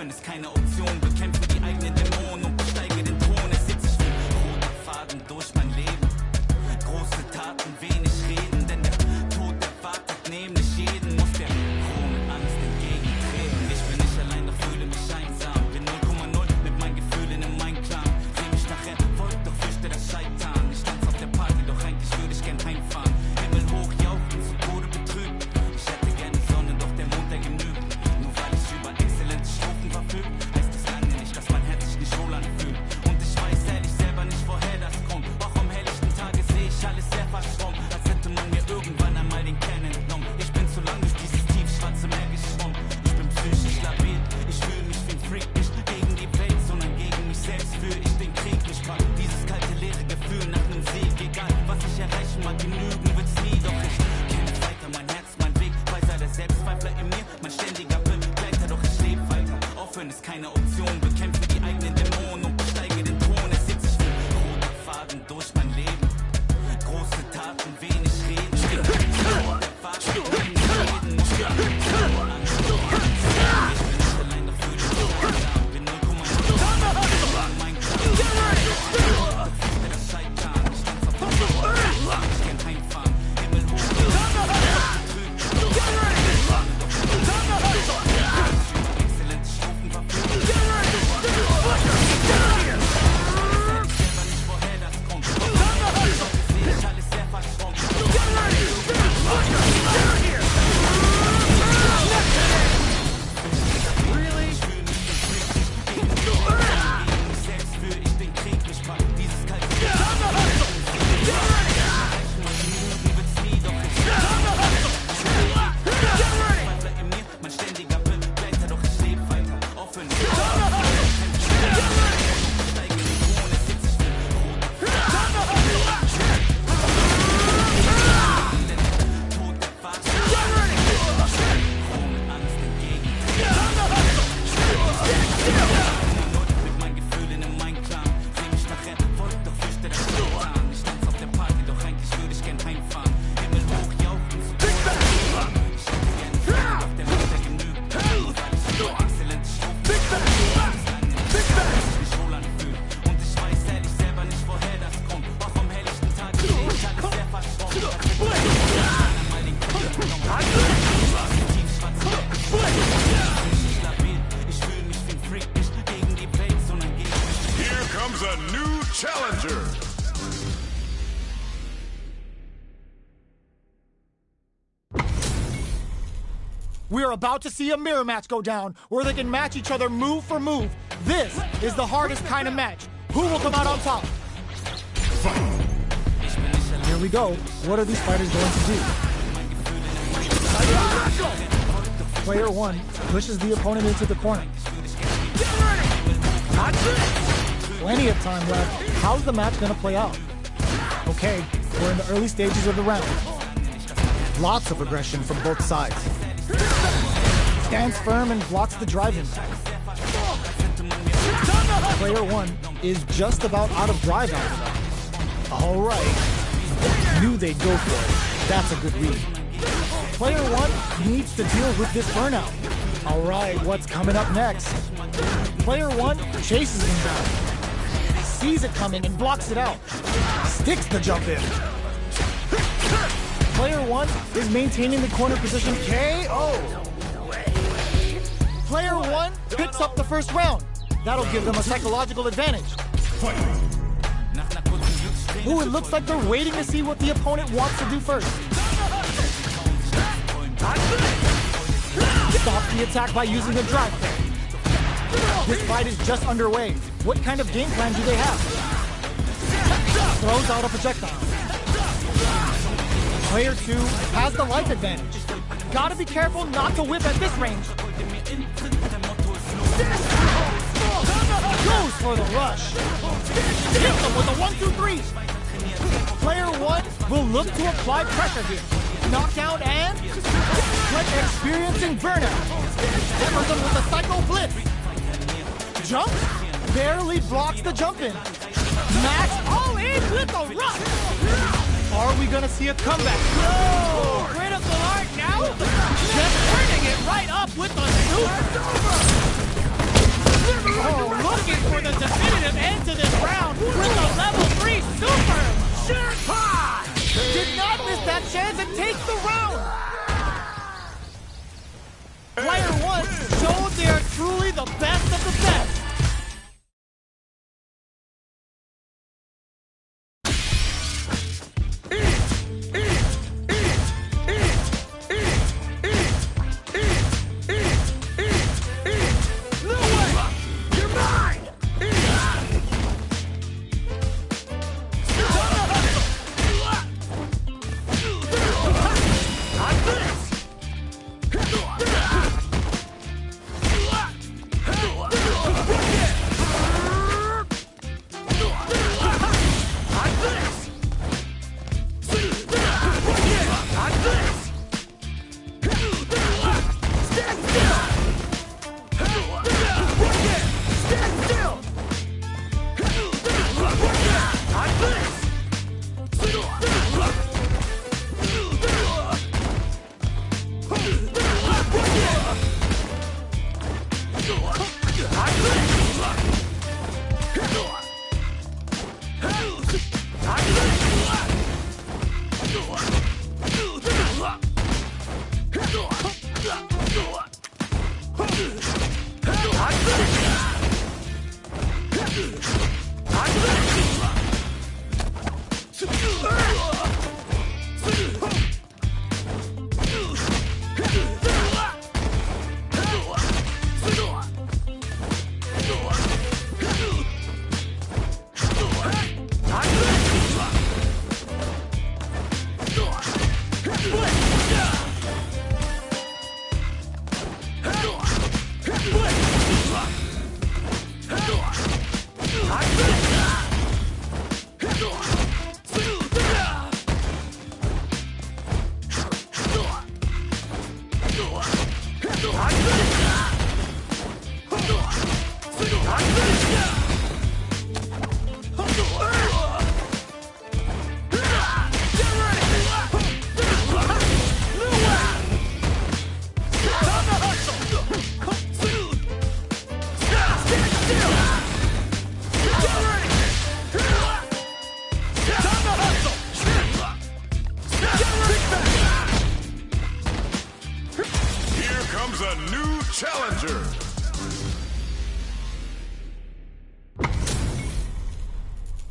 Offen ist keine Option, bekämpfe die eigenen Dämonen und besteige den Thron. Es zieht sich wie ein roter Faden durch mein Leben. Große Taten, wenig reden, denn der Tod erwartet nämlich jeden. Muss der Thron mit Angst entgegentreten. Ich bin nicht allein, doch fühle mich einsam. Bin 0,0 mit meinen Gefühlen im Einklang. Seh mich nachher folgt, doch fürchte das Scheitern. Ich tanz auf der Party, doch eigentlich würde ich gern heimfahren. Himmel hoch, jauchzen, zu Tode betrübt. Ich hätte gerne Sonne, doch der Mond, der genügt. Nur weil ich über exzellente Strophen verfügt, heißt das lange nicht, dass mein Herz sich nicht wohl anfühlt. Und ich weiß ehrlich selber nicht, woher das kommt. Auch am helllichten Tage sehe ich alles sehr verschwommen, als hätte man mir irgendwann einmal den Kern entnommen. Ich bin zu lang durch dieses tiefschwarze Meer geschwommen. Ich bin psychisch labil, ich fühle mich wie ein Freak. Nicht gegen die Welt, sondern gegen mich selbst führe ich den Krieg. Mich packt dieses kalte, leere Gefühl nach einem Sieg. Egal, was ich erreichen mag, genügen wird's nie. Doch ich kämpfe weiter, mein Herz, mein Weg. Weiser der Selbstzweifler in mir, mein ständiger Begleiter. Doch ich lebe weiter, aufhören ist keine Option. Bekämpfe die eigenen Dämonen und besteige den Thron. Es zieht sich wie ein roter Faden durch mein Leben. Große Taten, wenig reden. We are about to see a mirror match go down, where they can match each other move for move. This is the hardest kind of match. Who will come out on top? Here we go. What are these fighters going to do? Player one pushes the opponent into the corner. Plenty of time left. How's the match going to play out? Okay, we're in the early stages of the round. Lots of aggression from both sides. Stands firm and blocks the drive impact. Player one is just about out of drive after that. All right. Knew they'd go for it. That's a good read. Player one needs to deal with this burnout. All right, what's coming up next? Player one chases him down. Sees it coming and blocks it out. Sticks the jump in. Player one is maintaining the corner position. KO! Player one picks up the first round. That'll give them a psychological advantage. Ooh, it looks like they're waiting to see what the opponent wants to do first. Stop the attack by using a drive kick. This fight is just underway. What kind of game plan do they have? Throws out a projectile. Player two has the life advantage. Gotta be careful not to whip at this range. Goes for the rush. Hits him with a 1-2-3. Player one will look to apply pressure here. Knockdown and experiencing burnout. Emerson with a psycho blitz. Jump barely blocks the jump in. Max all in with a rush. Are we gonna see a comeback? No! Critical art now? Just turning it right up with the super. for the definitive end to this round with a level 3 super! Sure. Did not miss that chance and takes the round! Player 1 showed they are truly the best of the best!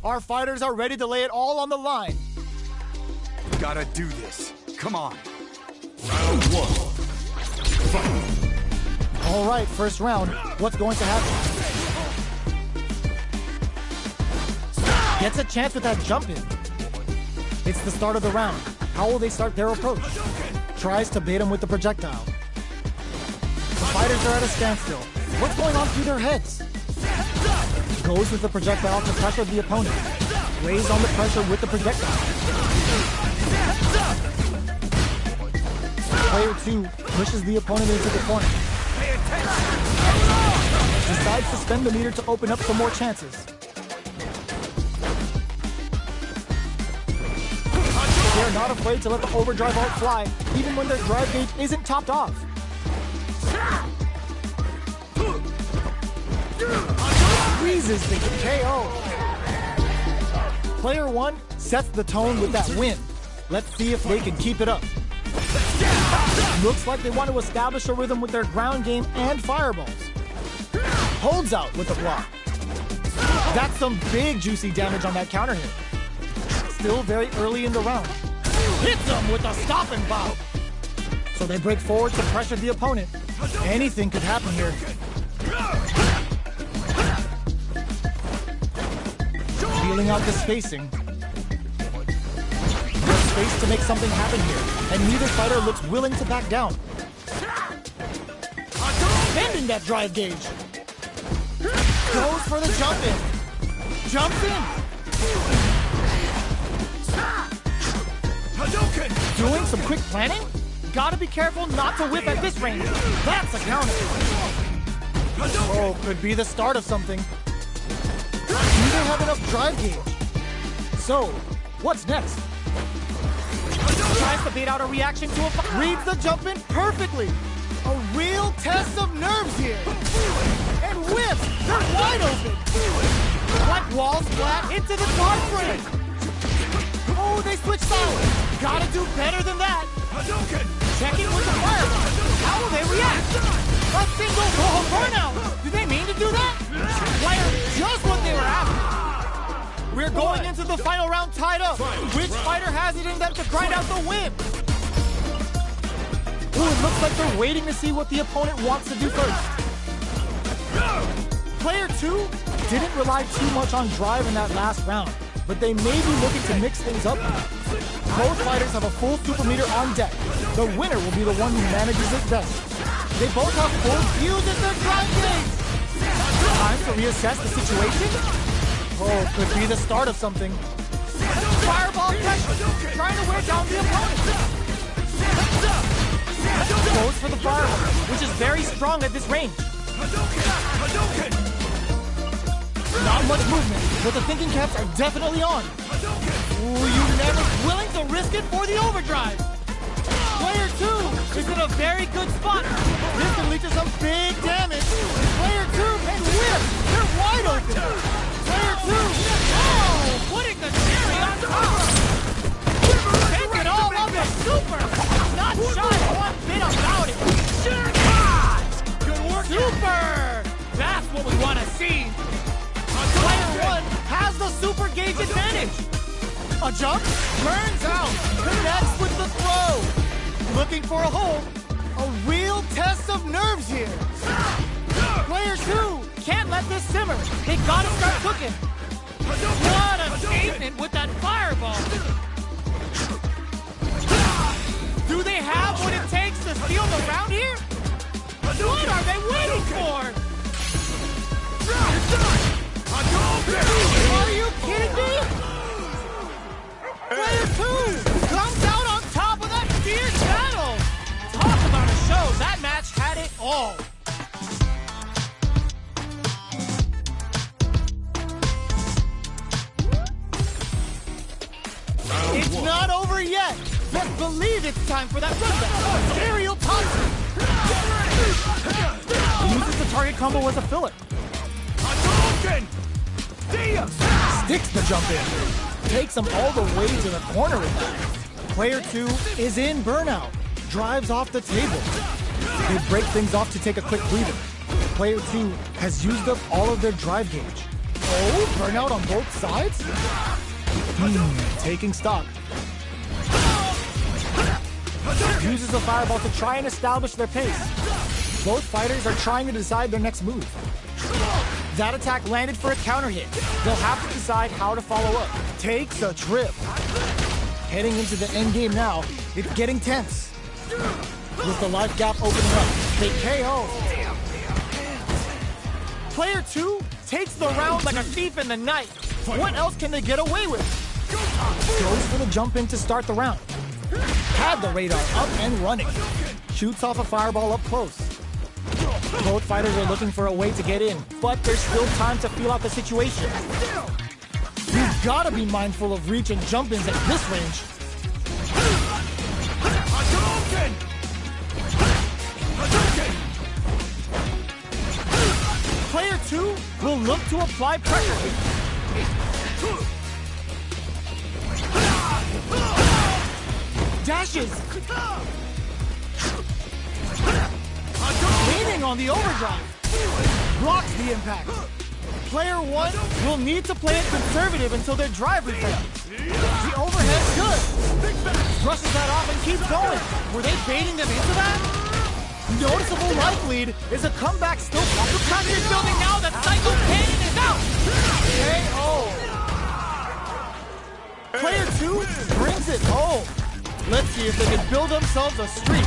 Our fighters are ready to lay it all on the line. Gotta do this. Come on. Round 1. Fight. All right, first round. What's going to happen? Gets a chance with that jump in. It's the start of the round. How will they start their approach? Tries to bait him with the projectile. The fighters are at a standstill. What's going on through their heads? Goes with the projectile to pressure the opponent. Lays on the pressure with the projectile. Player 2 pushes the opponent into the corner. Decides to spend the meter to open up some more chances. They're not afraid to let the overdrive ult fly, even when their drive gauge isn't topped off. Squeezes the KO. Player 1 sets the tone with that win. Let's see if they can keep it up. Looks like they want to establish a rhythm with their ground game and fireballs. Holds out with the block. That's some big juicy damage on that counter hit. Still very early in the round. Hits them with a stopping bomb. So they break forward to pressure the opponent. Anything could happen here. Feeling out the spacing. There's space to make something happen here, and neither fighter looks willing to back down. Bending that drive gauge. Goes for the jump in. Jumps in. Doing some quick planning? Gotta be careful not to whip at this range. That's a counter. Oh, could be the start of something. Neither have enough drive gauge. So, what's next? Tries to bait out a reaction to a... Reads the jump in perfectly. A real test of nerves here. And whips! They're wide open. Wall splat into the guard frame. Oh, they switch sides. Gotta do better than that. Checking with the fireball. How will they react? A single wall burnout. Did they mean to do that? Player, just what they were after. We're going into the final round tied up. Which fighter has it in them to grind out the win? Ooh, it looks like they're waiting to see what the opponent wants to do first. Player 2 didn't rely too much on drive in that last round, but they may be looking to mix things up. Both fighters have a full super meter on deck. The winner will be the one who manages it best. They both have full fuse in their drive gauge. Time to reassess the situation. Oh, could be the start of something. Fireball pressure, trying to wear down the opponent. Goes for the fireball, which is very strong at this range. Not much movement, but the thinking caps are definitely on. Ooh, you never willing to risk it for the overdrive. Player 2 is in a very good spot. This can lead to some big damage. Player 2 can whip. They're wide open. Player 2, oh, putting the cherry on top. Taking all of the super. Not shy one bit about it. Good work. Super. That's what we want to see. Player 1 has the super gauge advantage. A jump, turns out, connects with the throw. Looking for a hole, a real test of nerves here. Player 2 can't let this simmer. They gotta start cooking. What a statement with that fireball. Do they have what it takes to steal the round here? What are they waiting for? Are you kidding me? Player 2 comes out on top of that fierce battle. Talk about a show. That match had it all. It's not over yet. Best believe it's time for that runback. Aerial Thompson. Uses the target combo as a filler. Sticks the jump in. Takes him all the way to the corner with that. Player 2 is in burnout. Drives off the table. They break things off to take a quick breather. Player 2 has used up all of their drive gauge. Oh, burnout on both sides? Taking stock. Uses the fireball to try and establish their pace. Both fighters are trying to decide their next move. That attack landed for a counter hit. They'll have to decide how to follow up. Takes a trip. Heading into the end game now, it's getting tense. With the life gap opening up, they KO. Player 2 takes the round like a thief in the night. What else can they get away with? Goes for the jump in to start the round. Had the radar up and running. Shoots off a fireball up close. Both fighters are looking for a way to get in, but there's still time to feel out the situation. You've got to be mindful of reach and jump-ins at this range. Player 2 will look to apply pressure here. Dashes. Leaning on the overdrive. Blocks the impact. Player 1 will need to play it conservative until their drive resets. The overhead's good. Brushes that off and keeps going. Were they baiting them into that? Noticeable life lead is a comeback still. The pressure is building now that Psycho Cannon is out. KO. Player 2 brings it home. Let's see if they can build themselves a streak.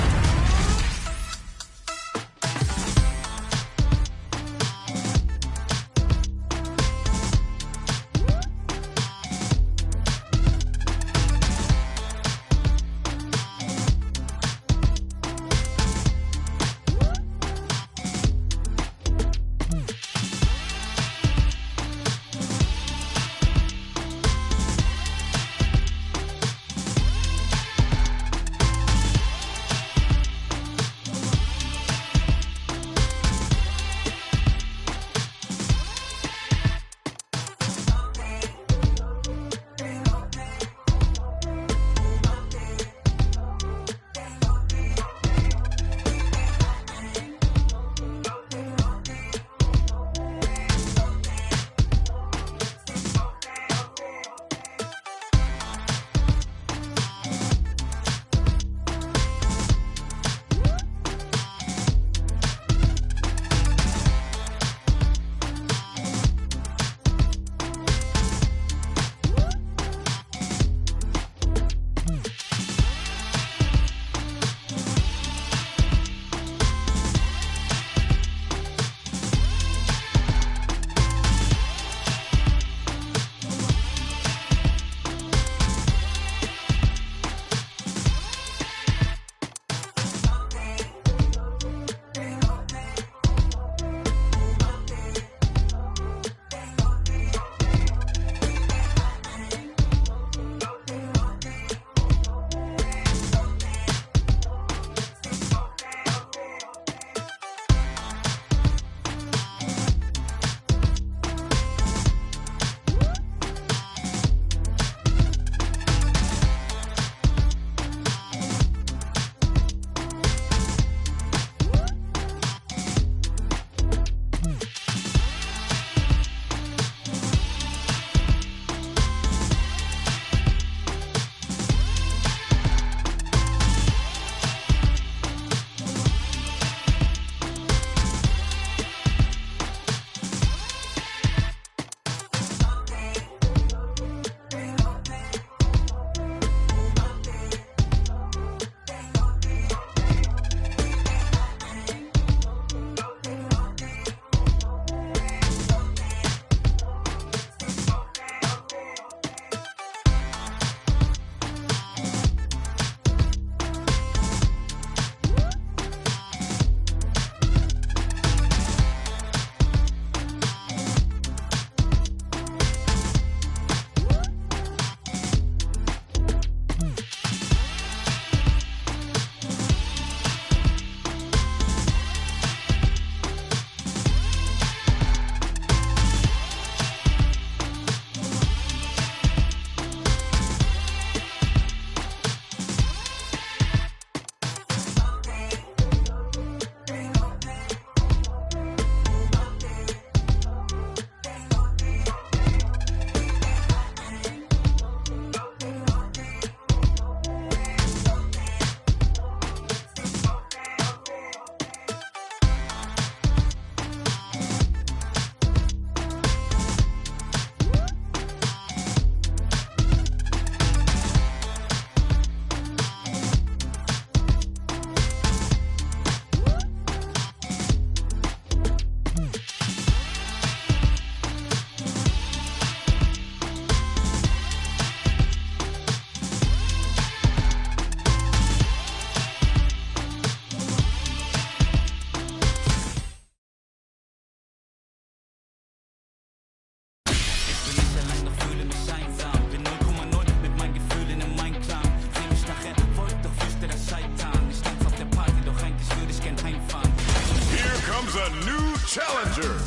Challenger.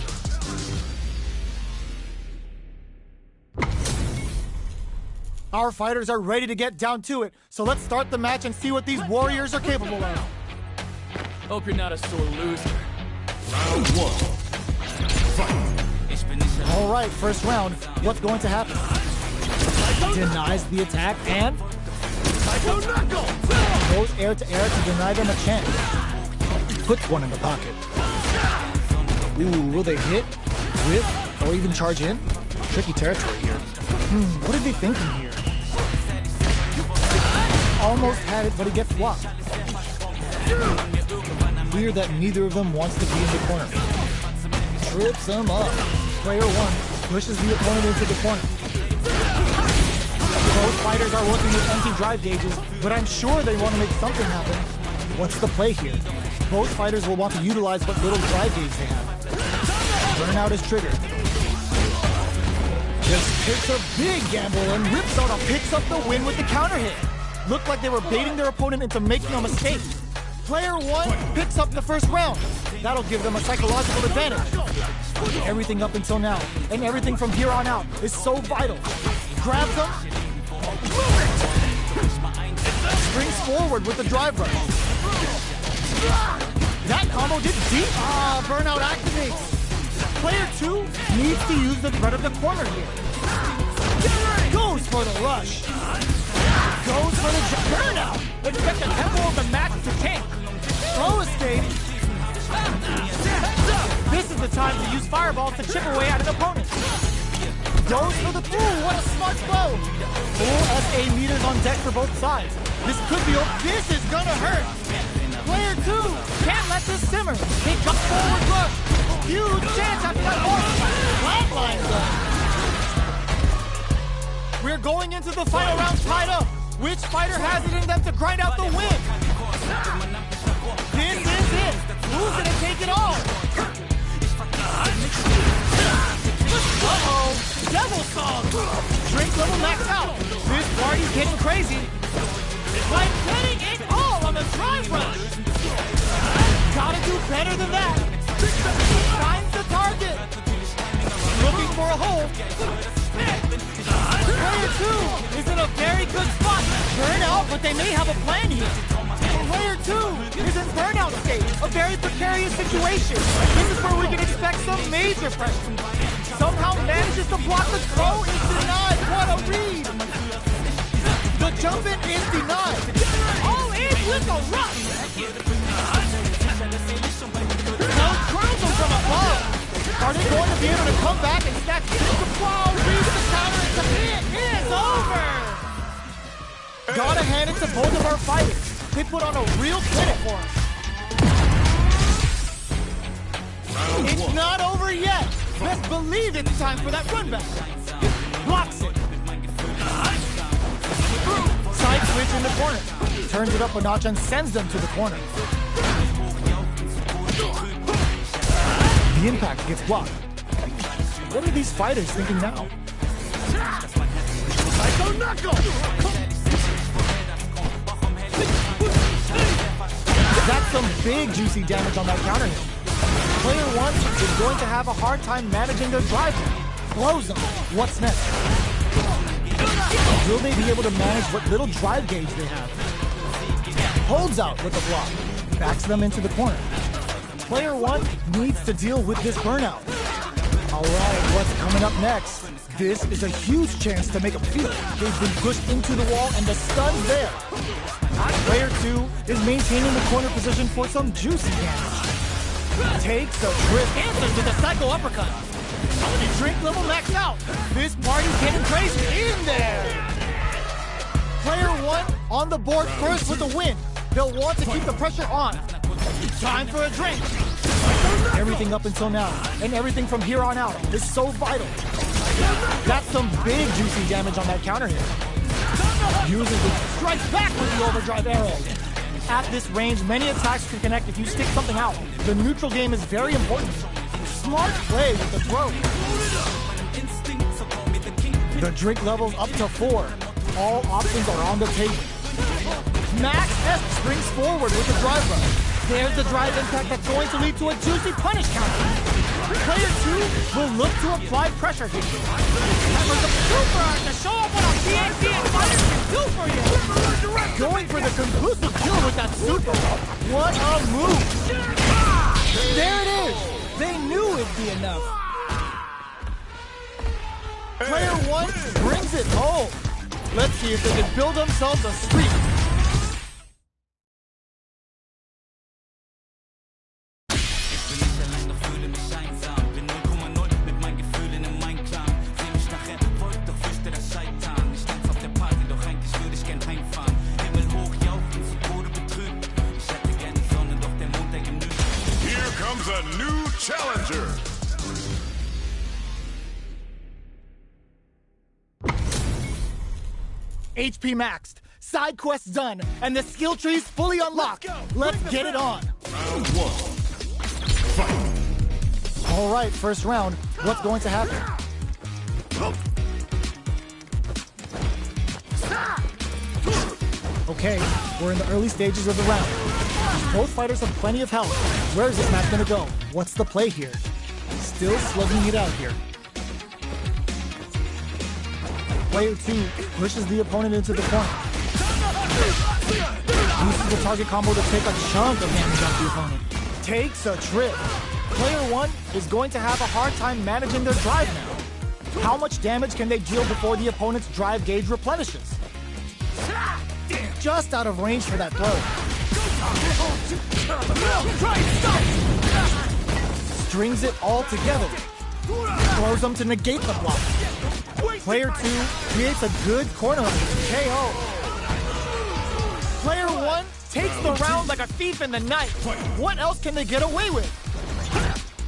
Our fighters are ready to get down to it, so let's start the match and see what these warriors are capable of. Hope you're not a sore loser. Round 1. Fight. All right, first round. What's going to happen? Denies the attack and goes air to air to deny them a chance. Puts one in the pocket. Ooh, will they hit, whip, or even charge in? Tricky territory here. What are they thinking here? Almost had it, but he gets blocked. Clear that neither of them wants to be in the corner. Trips him up. Player 1 pushes the opponent into the corner. Both fighters are working with empty drive gauges, but I'm sure they want to make something happen. What's the play here? Both fighters will want to utilize what little drive gauge they have. Burnout is triggered. Just takes a big gamble and Ripsoda picks up the win with the counter hit. Looked like they were baiting their opponent into making a mistake. Player 1 picks up the first round. That'll give them a psychological advantage. Everything up until now, and everything from here on out, is so vital. Grabs them. Springs forward with the drive rush. That combo did deep. Burnout activates. Player 2 needs to use the threat of the corner here. Goes for the rush. Goes for the burnout. Expect the tempo of the match to tank. Throw escape. This is the time to use fireballs to chip away at an opponent. Goes for the what a smart blow. Full SA meters on deck for both sides. This could be this is gonna hurt. Player 2 can't let this simmer. He comes forward rush. Huge chance after that flatline gun. We're going into the final round tied up. Which fighter has it in them to grind out the win? This is it. Who's gonna take it all? Uh-oh. Devil Song. Drink level maxed out. This party's getting crazy. Like getting it all on the drive rush. Gotta do better than that. Finds the target. Looking for a hole. Player 2 is in a very good spot. Burnout, but they may have a plan here. Player 2 is in burnout state. A very precarious situation. This is where we can expect some major pressure. Somehow manages to block the throw. It's denied. What a read. The jump in is denied. All in with a rush. Now Chrono from above. Are they going to be able to come back and stack the ball, read the counter, and it is over! Gotta hand it to both of our fighters. They put on a real clinic for us. It's not over yet. Best believe it's time for that run back. Blocks it. Side switch in the corner. Turns it up a notch and sends them to the corner. The impact gets blocked. What are these fighters thinking now? That's some big juicy damage on that counter hit. Player 1 is going to have a hard time managing their drive. Blows them. What's next? Will they be able to manage what little drive gauge they have? Holds out with the block. Backs them into the corner. Player 1 needs to deal with this burnout. All right, what's coming up next? This is a huge chance to make them feel it. They've been pushed into the wall and the stun's there. Player 2 is maintaining the corner position for some juicy damage. Takes a trip, answers with a psycho uppercut. Drink level maxed out. This party's getting crazy in there. Player 1 on the board first with the win. They'll want to keep the pressure on. Time for a drink. Everything up until now, and everything from here on out is so vital. That's some big juicy damage on that counter hit. Uses it, strikes back with the overdrive arrow. At this range, many attacks can connect if you stick something out. The neutral game is very important. Smart play with the throw. The drink level's up to 4. All options are on the table. Max S springs forward with the drive rush. There's the drive impact that's going to lead to a juicy punish counter. Player 2 will look to apply pressure here. For the super art to show off what a PhD and fighters can do for you. Going for the conclusive kill with that super. What a move. There it is. They knew it'd be enough. Player 1 brings it home. Let's see if they can build themselves a streak. A new challenger. HP maxed, side quests done, and the skill tree's fully unlocked. Let's get it on. Round 1. Fight. All right, first round. What's going to happen? Okay, we're in the early stages of the round. Both fighters have plenty of health. Where is this match gonna go? What's the play here? Still slugging it out here. Player 2 pushes the opponent into the corner. Uses the target combo to take a chunk of damage off the opponent. Takes a trip. Player 1 is going to have a hard time managing their drive now. How much damage can they deal before the opponent's drive gauge replenishes? Just out of range for that throw. Strings it all together. Throws them to negate the block. Player 2 creates a good corner KO. Player 1 takes the round like a thief in the night. What else can they get away with?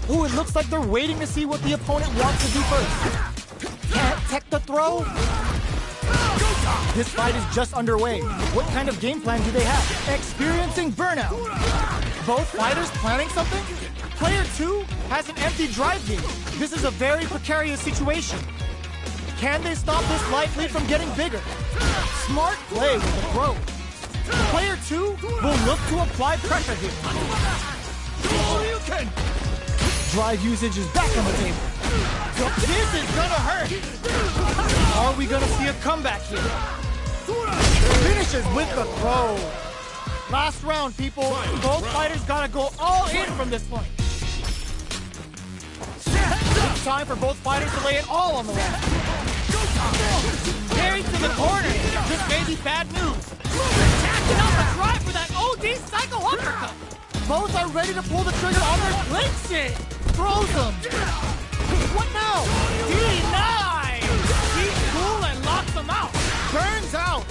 Ooh, it looks like they're waiting to see what the opponent wants to do first. Can't tech the throw? This fight is just underway. What kind of game plan do they have? Experiencing burnout. Both fighters planning something? Player 2 has an empty drive gauge. This is a very precarious situation. Can they stop this life lead from getting bigger? Smart play with the throw. Player 2 will look to apply pressure here. Drive usage is back on the table. This is gonna hurt. Are we gonna see a comeback here? Finishes with the throw. Last round, people. Both fighters gotta go all in from this point. It's time for both fighters to lay it all on the line. Carried to the corner. This may be bad news. Tacking up a drive for that OD Psycho uppercut. Both are ready to pull the trigger on their Links it. throws them. What now? D9. He's cool and locks them out. Burns out.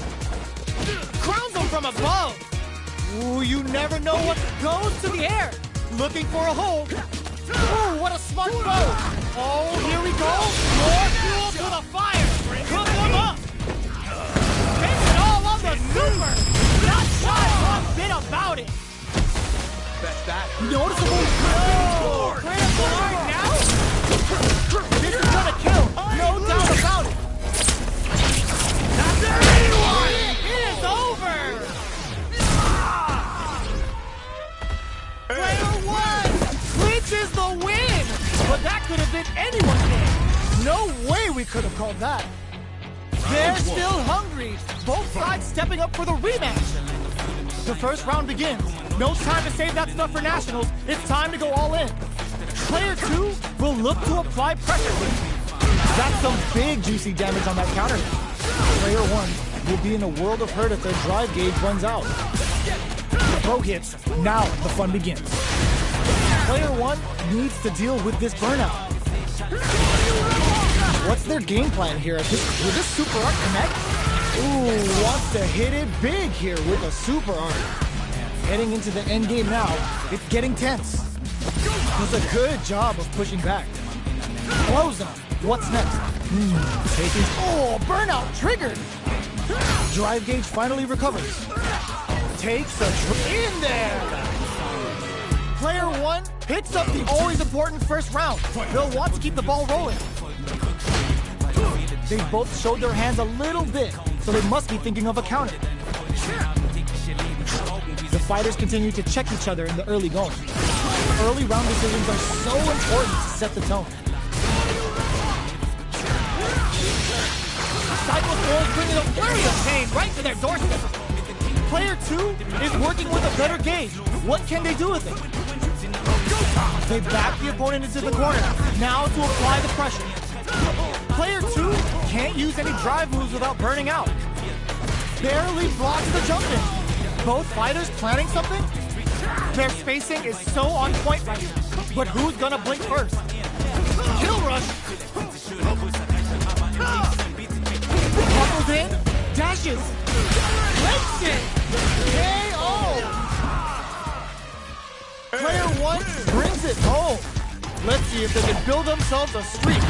Crowns them from above. Ooh, you never know what goes to the air. Looking for a hole. Ooh, what a smart throw. Oh, here we go. More fuel to the fire. Cook them up. Takes it all on the super. Not shy one bit about it. Noticeable. Oh, critical art now. This is gonna kill. No doubt about it. Not there anyone. It is over. Player 1 clinches the win. But that could have been anyone's game. No way we could have called that. They're still hungry. Both sides stepping up for the rematch. The first round begins. No time to save that stuff for nationals. It's time to go all in. Player 2 will look to apply pressure. That's some big juicy damage on that counter. Player 1 will be in a world of hurt if their drive gauge runs out. The throw hits. Now the fun begins. Player 1 needs to deal with this burnout. What's their game plan here? Will this super art connect? Ooh, wants to hit it big here with a super art. Heading into the end game now, it's getting tense. Does a good job of pushing back. Close them. What's next? Taking. Oh, burnout triggered. Drive gauge finally recovers. Takes a in there. Player 1 picks up the always important first round. They'll want to keep the ball rolling. They both showed their hands a little bit, so they must be thinking of a counter. The fighters continue to check each other in the early going. early round decisions are so important to set the tone. Cyclothorns bringing a flurry of pain right to their doorstep. Player 2 is working with a better gauge. What can they do with it? They back the opponent into the corner, now to apply the pressure. Player 2 can't use any drive moves without burning out. Barely blocks the jump in. Both fighters planning something? Their spacing is so on point right now. But who's gonna blink first? Kill rush! Coupled in, dashes, breaks it! KO! Player 1 brings it home. Let's see if they can build themselves a streak.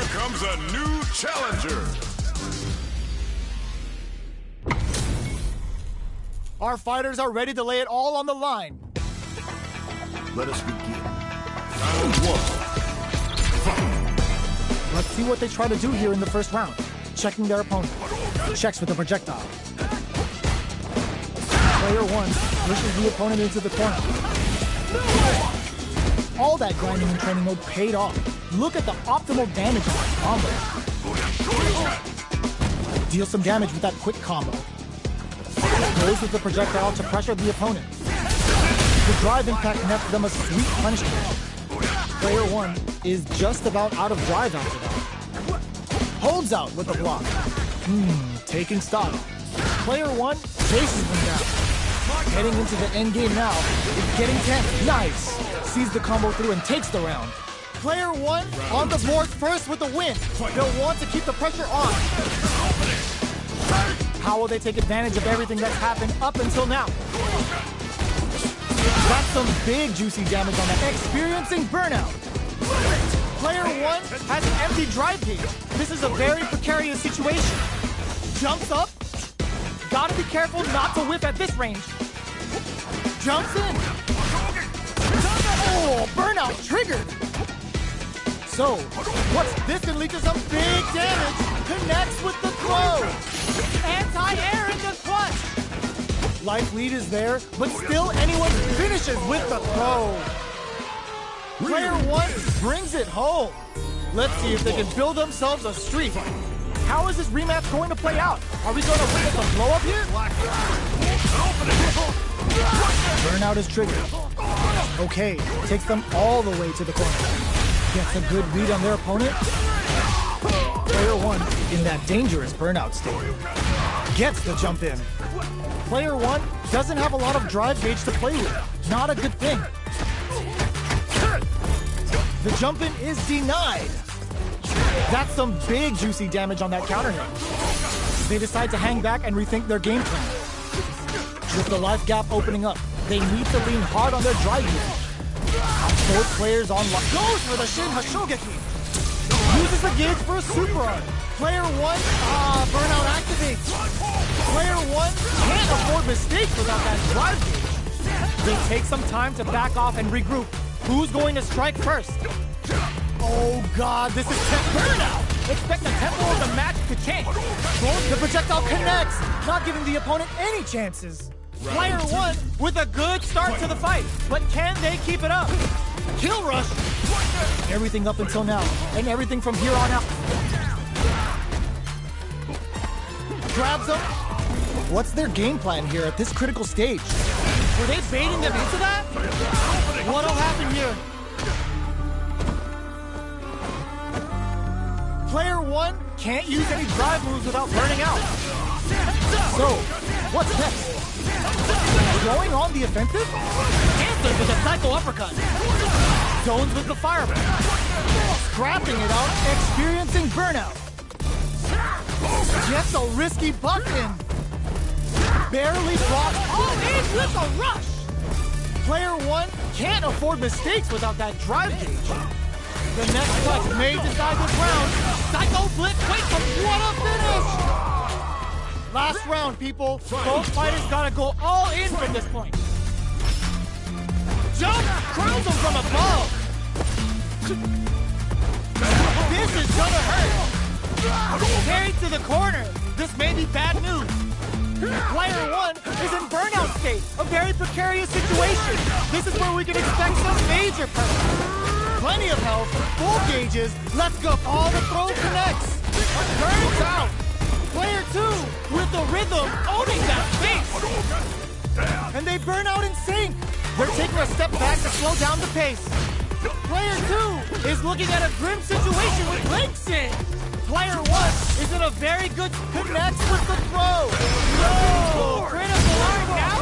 Comes a new challenger. Our fighters are ready to lay it all on the line. Let us begin. Round 1. Fight. Let's see what they try to do here in the first round. Checking their opponent. Checks with a projectile. Player 1 pushes the opponent into the corner. All that grinding and training mode paid off. Look at the optimal damage of that combo. Deal some damage with that quick combo. Goes with the projectile to pressure the opponent. The drive impact nets them a sweet punishment. Player 1 is just about out of drive after that. Holds out with the block. Taking stock. Player 1 chases them down. Heading into the end game now. It's getting tense. Nice. Sees the combo through and takes the round. Player 1 on the board first with the win. They'll want to keep the pressure on. How will they take advantage of everything that's happened up until now? That's some big juicy damage on that. Experiencing burnout. Player 1 has an empty drive gauge. This is a very precarious situation. Jumps up. Gotta be careful not to whip at this range. Jumps in. Oh, burnout triggered. So, what's this can lead to some big damage? Connects with the throw. Anti-air in the clutch. Life lead is there, but still anyone finishes with the throw. Player 1 brings it home. Let's see if they can build themselves a streak. How is this rematch going to play out? Are we going to witness a blow up here? Burnout is triggered. Okay, takes them all the way to the corner. Gets a good read on their opponent. Player 1 in that dangerous burnout state. Gets the jump in. Player 1 doesn't have a lot of drive gauge to play with. Not a good thing. The jump in is denied. That's some big juicy damage on that counter hit. They decide to hang back and rethink their game plan. With the life gap opening up, they need to lean hard on their drive gauge. Both players on lock. Goes for the Shin Hashogeki. Uses the gauge for a super art. Player 1, burnout activates. Player 1 can't afford mistakes without that drive gauge. They take some time to back off and regroup. Who's going to strike first? Oh God, this is burnout. Expect the tempo of the match to change. The projectile connects, not giving the opponent any chances. Player 1 with a good start to the fight, but can they keep it up? Kill rush. Everything up until now, and everything from here on out. Grabs them. What's their game plan here at this critical stage? Were they baiting them into that? What'll happen here? Player 1 can't use any drive moves without burning out. So, what's next? Going on the offensive? Answers with a psycho uppercut. Zones with the fireball. Scrapping it out, experiencing burnout. Gets a risky buck in. barely blocks. All in with a rush! Player 1 can't afford mistakes without that drive gauge. The next touch may decide this round. Psycho Blitz, wait, what a finish! Last round, people. Both fighters gotta go all in from this point. Jump! Crowns him from above! This is gonna hurt. Carried to the corner. This may be bad news. Player 1 is in burnout state, a very precarious situation. This is where we can expect some major pressure. Plenty of health, full gauges, let's go. All the throw connects. Turns out. Player 2 with the rhythm, Owning that face. and they burn out in sync. They're taking a step back to slow down the pace. Player 2 is looking at a grim situation with links in. Player 1 is in a very good connect with the throw. No! Critical arm now?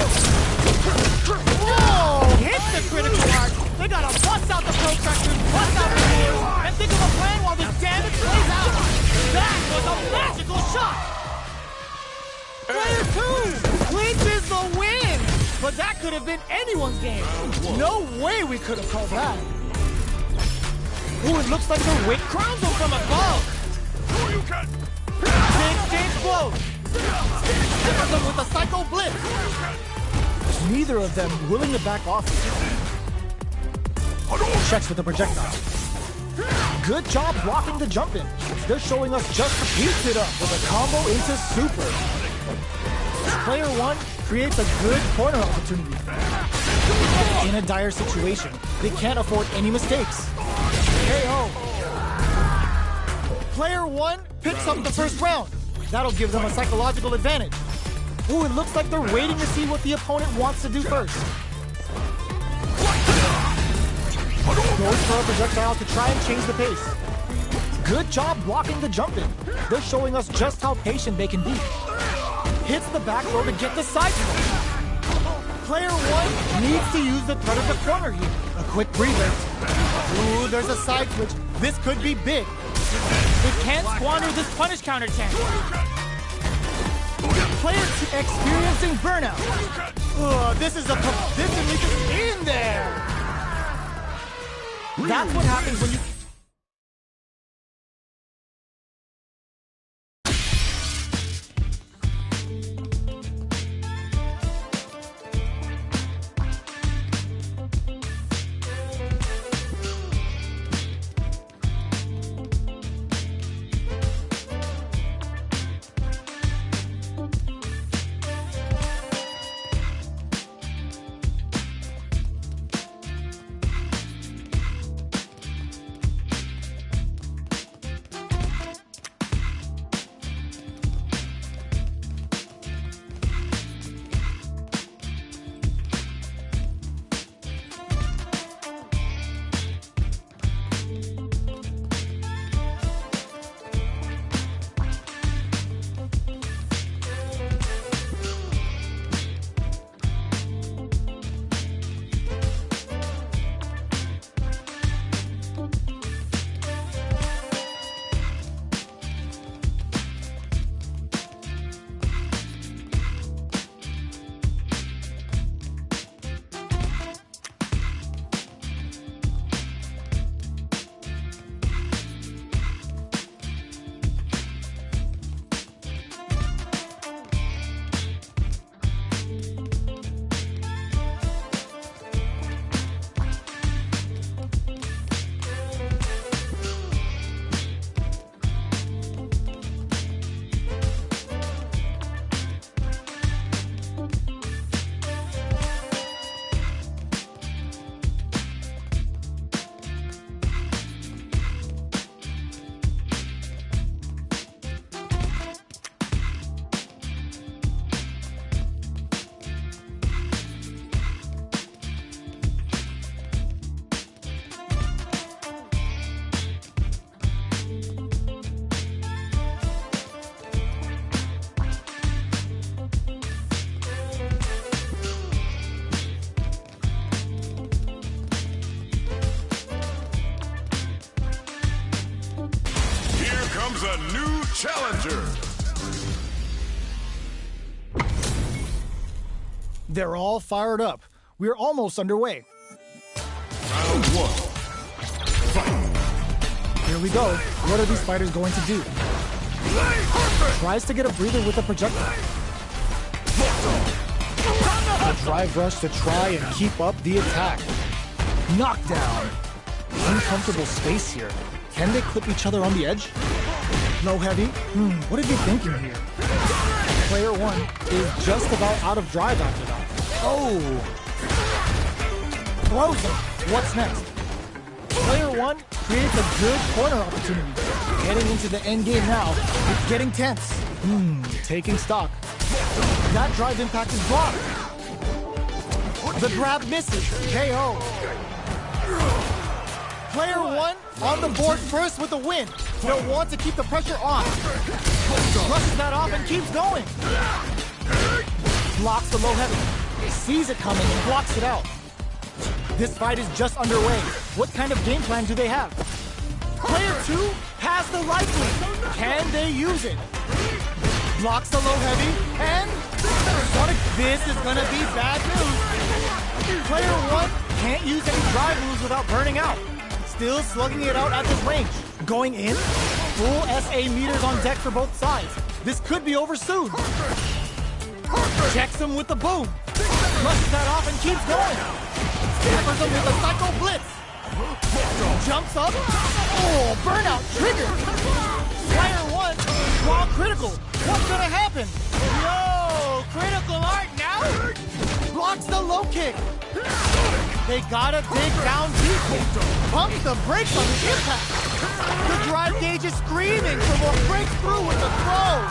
Whoa! Hits the critical arm. They gotta bust out the protractors, bust out the doors, and think of a plan while this damage plays out. That was a magical shot! Player 2 clinches the win. But that could have been anyone's game. No way we could have called that. Ooh, it looks like the weight crowns them from above. They exchange blows. Hits them with a Psycho Blitz. Neither of them willing to back off. Checks with the projectile. Good job blocking the jump in. They're showing us just heats it up with a combo into super. Player 1 creates a good corner opportunity. In a dire situation, they can't afford any mistakes. KO. Player 1 picks up the first round. That'll give them a psychological advantage. Ooh, it looks like they're waiting to see what the opponent wants to do first. Goes for a projectile to try and change the pace. Good job blocking the jump in. They're showing us just how patient they can be. Hits the back row to get the side throw. Player 1 needs to use the threat of the corner here. A quick breather. Ooh, there's a side switch. This could be big. They can't squander this punish counter chance. Player 2 experiencing burnout. This is in there. That's what happens when you... A new challenger. They're all fired up. We're almost underway. Round 1. Fight. Here we go. What are these fighters going to do? Tries to get a breather with a projectile. A drive rush to try and keep up the attack. Knockdown. Uncomfortable space here. Can they clip each other on the edge? Low heavy? What are they thinking here? Player 1 is just about out of drive after that. Oh! Throws him. What's next? Player 1 creates a good corner opportunity. Getting into the end game now. It's getting tense. Taking stock. That drive impact is blocked. The grab misses. KO. Player 1 on the board first with a win. They'll want to keep the pressure on. Brushes that off and keeps going. Blocks the low heavy. Sees it coming and blocks it out. This fight is just underway. What kind of game plan do they have? Player 2 has the life lead. Can they use it? Blocks the low heavy and this is gonna be bad news. Player 1 can't use any drive moves without burning out. Still slugging it out at this range. Going in, full SA meters on deck for both sides. This could be over soon. Checks him with the boom. Flushes that off and keeps going. Peppers him with a psycho blitz. Jumps up. Oh, burnout triggered. Player 1, draw critical. What's gonna happen? Yo, critical art now? Blocks the low kick. They gotta dig down deep. Pump the brakes on the impact. The drive gauge is screaming for more breakthrough with the throw.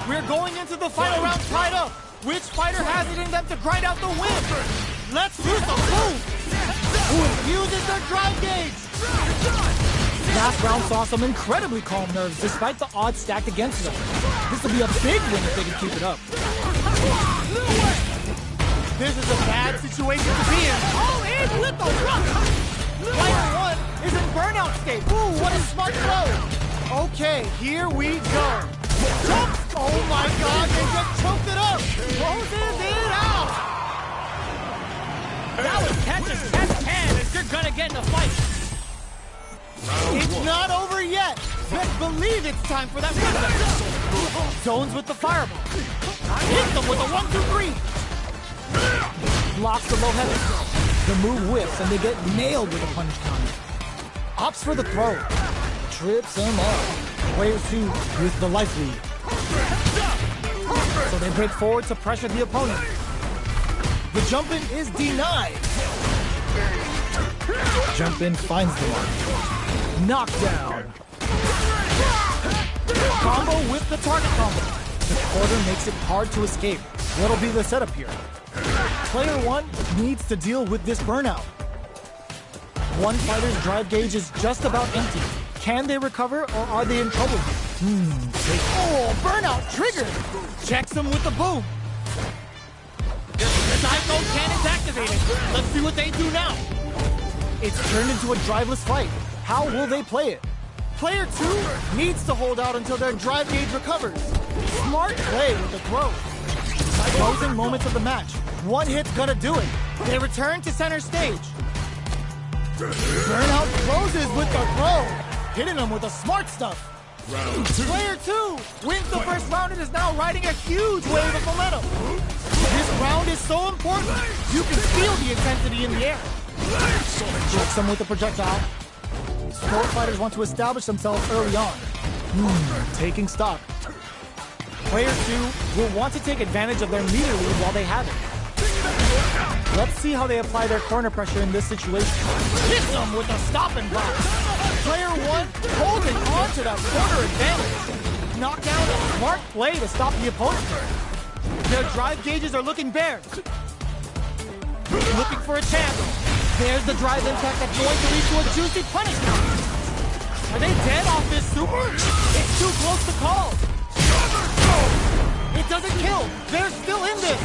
We're going into the final round tied up. Which fighter has it in them to grind out the win? Let's use the boom. Who infuses their drive gauge? Last round saw some incredibly calm nerves despite the odds stacked against them. This will be a big win if they can keep it up. This is a bad situation to be in. All in with the rush. Player 1 is in burnout state. Ooh, what a smart throw. Okay, here we go. Jump. Oh my God, they just choked it up. Closes it out. That was catch as catch can if you're gonna get in a fight. It's not over yet. Best believe it's time for that win. Zones with the fireball. Hit them with a 1-2-3. Blocks the low heavy. The move whips and they get nailed with a punish counter. Opts for the throw. Trips him up. Player 2 with the life lead. So they break forward to pressure the opponent. The jump in is denied. Jump in finds the mark. Knockdown. Combo with the target combo. The quarter makes it hard to escape. What'll be the setup here? Player 1 needs to deal with this burnout. One fighter's drive gauge is just about empty. Can they recover or are they in trouble? Oh, burnout triggered! Checks him with the boom. The psycho cannon's activated. Let's see what they do now. It's turned into a driveless fight. How will they play it? Player 2 needs to hold out until their drive gauge recovers. Smart play with the throw. Closing moments of the match. One hit's gonna do it. They return to center stage. Burnout closes with the throw. Hitting them with the smart stuff. Round 2. Player 2 wins the first round and is now riding a huge wave of momentum. This round is so important. You can feel the intensity in the air. Checks them with the projectile. Both fighters want to establish themselves early on. Taking stock. Player 2 will want to take advantage of their meter lead while they have it. Let's see how they apply their corner pressure in this situation. Hit them with a stop and block. Player 1 holding on to that corner advantage. Knockdown a smart play to stop the opponent. Their drive gauges are looking bare. Looking for a chance. There's the drive impact that's going to lead to a juicy punish count. Are they dead off this super? It's too close to call. It doesn't kill. They're still in this.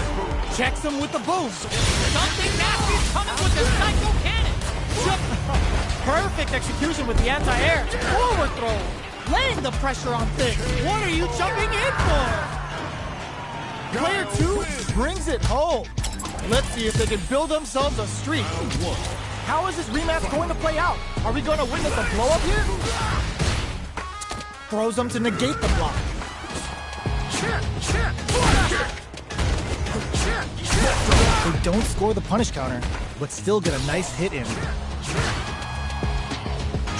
Checks him with the boom. Something nasty's coming with the psycho cannon. Perfect execution with the anti-air. Forward throw. Laying the pressure on things. What are you jumping in for? Player 2 brings it home. Let's see if they can build themselves a streak. How is this rematch going to play out? Are we going to witness a blow-up here? Throws them to negate the block. They don't score the punish counter, but still get a nice hit in.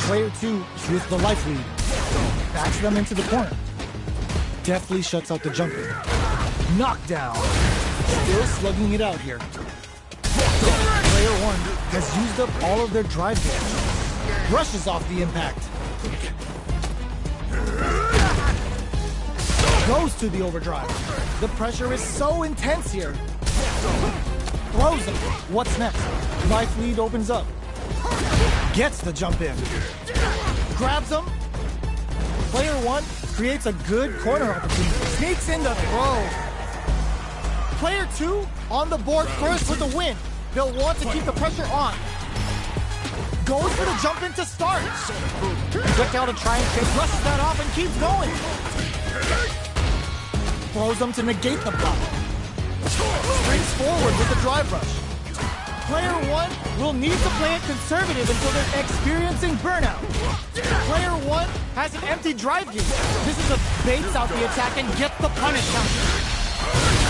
Player 2 with the life lead. Backs them into the corner. Deftly shuts out the jumper. Knockdown. Still slugging it out here. Player 1 has used up all of their drive damage. Brushes off the impact. Goes to the overdrive. The pressure is so intense here. Throws him. What's next? Life lead opens up. Gets the jump in. Grabs him. Player 1 creates a good corner opportunity. Sneaks in the throw. Player 2 on the board first with the win. They'll want to keep the pressure on. Goes for the jump in to start. Projectile to try and kick. Brushes that off and keeps going. Throws them to negate the block. Springs forward with the drive rush. Player 1 will need to play it conservative until they're experiencing burnout. Player 1 has an empty drive gauge. This is a baits out the attack and gets the punish counter.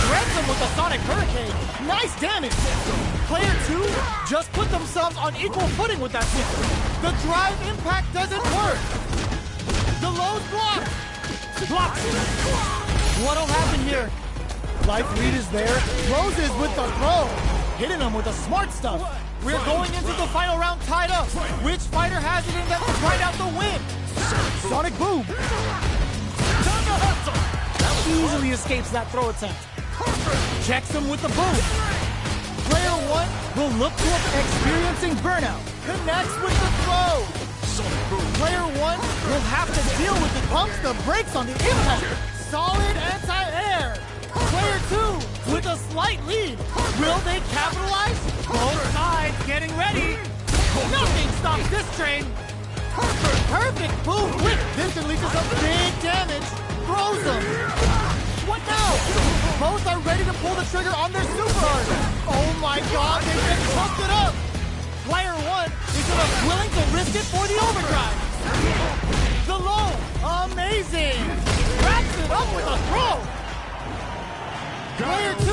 Threads them with the Sonic Hurricane. Nice damage. Player 2 just put themselves on equal footing with that hit. The drive impact doesn't work. The low's blocked. Blocks. What'll happen here? Life lead is there. Roses with the throw. Hitting them with the smart stuff. We're going into the final round tied up. Which fighter has it in them to find out the win? Sonic Boom. Easily escapes that throw attempt. Checks him with the boom. Player 1 will look to experiencing burnout. Connects with the throw. Player 1 will have to deal with the pumps the brakes on the impact. Solid anti-air. Player 2 with a slight lead. Will they capitalize? Both sides getting ready. Nothing stops this train. Perfect boom whip. This unleashes some big damage. Throws them. What now? Both are ready to pull the trigger on their super art. Oh my god, they just pumped it up. Player 1 is willing to risk it for the overdrive. The low. Amazing. Wraps it up with a throw. Player 2.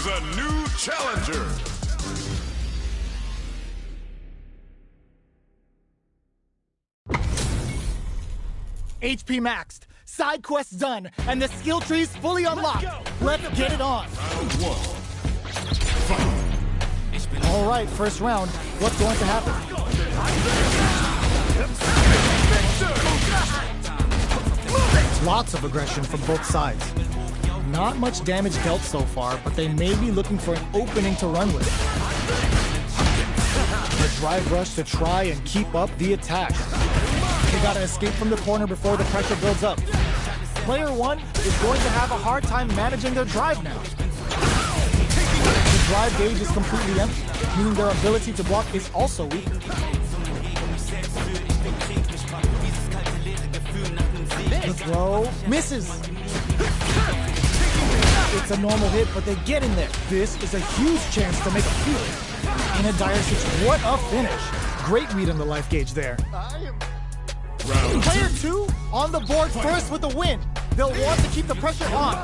A new challenger. HP maxed, side quests done, and the skill tree's fully unlocked. Let's get it on. All right, first round. What's going to happen? Lots of aggression from both sides. Not much damage dealt so far, but they may be looking for an opening to run with. The drive rush to try and keep up the attack. They gotta escape from the corner before the pressure builds up. Player 1 is going to have a hard time managing their drive now. The drive gauge is completely empty, meaning their ability to block is also weaker. The throw misses. It's a normal hit, but they get in there. This is a huge chance to make a few. In a dire situation. What a finish. Great read on the life gauge there. Player 2 on the board first with the win. They'll want to keep the pressure on.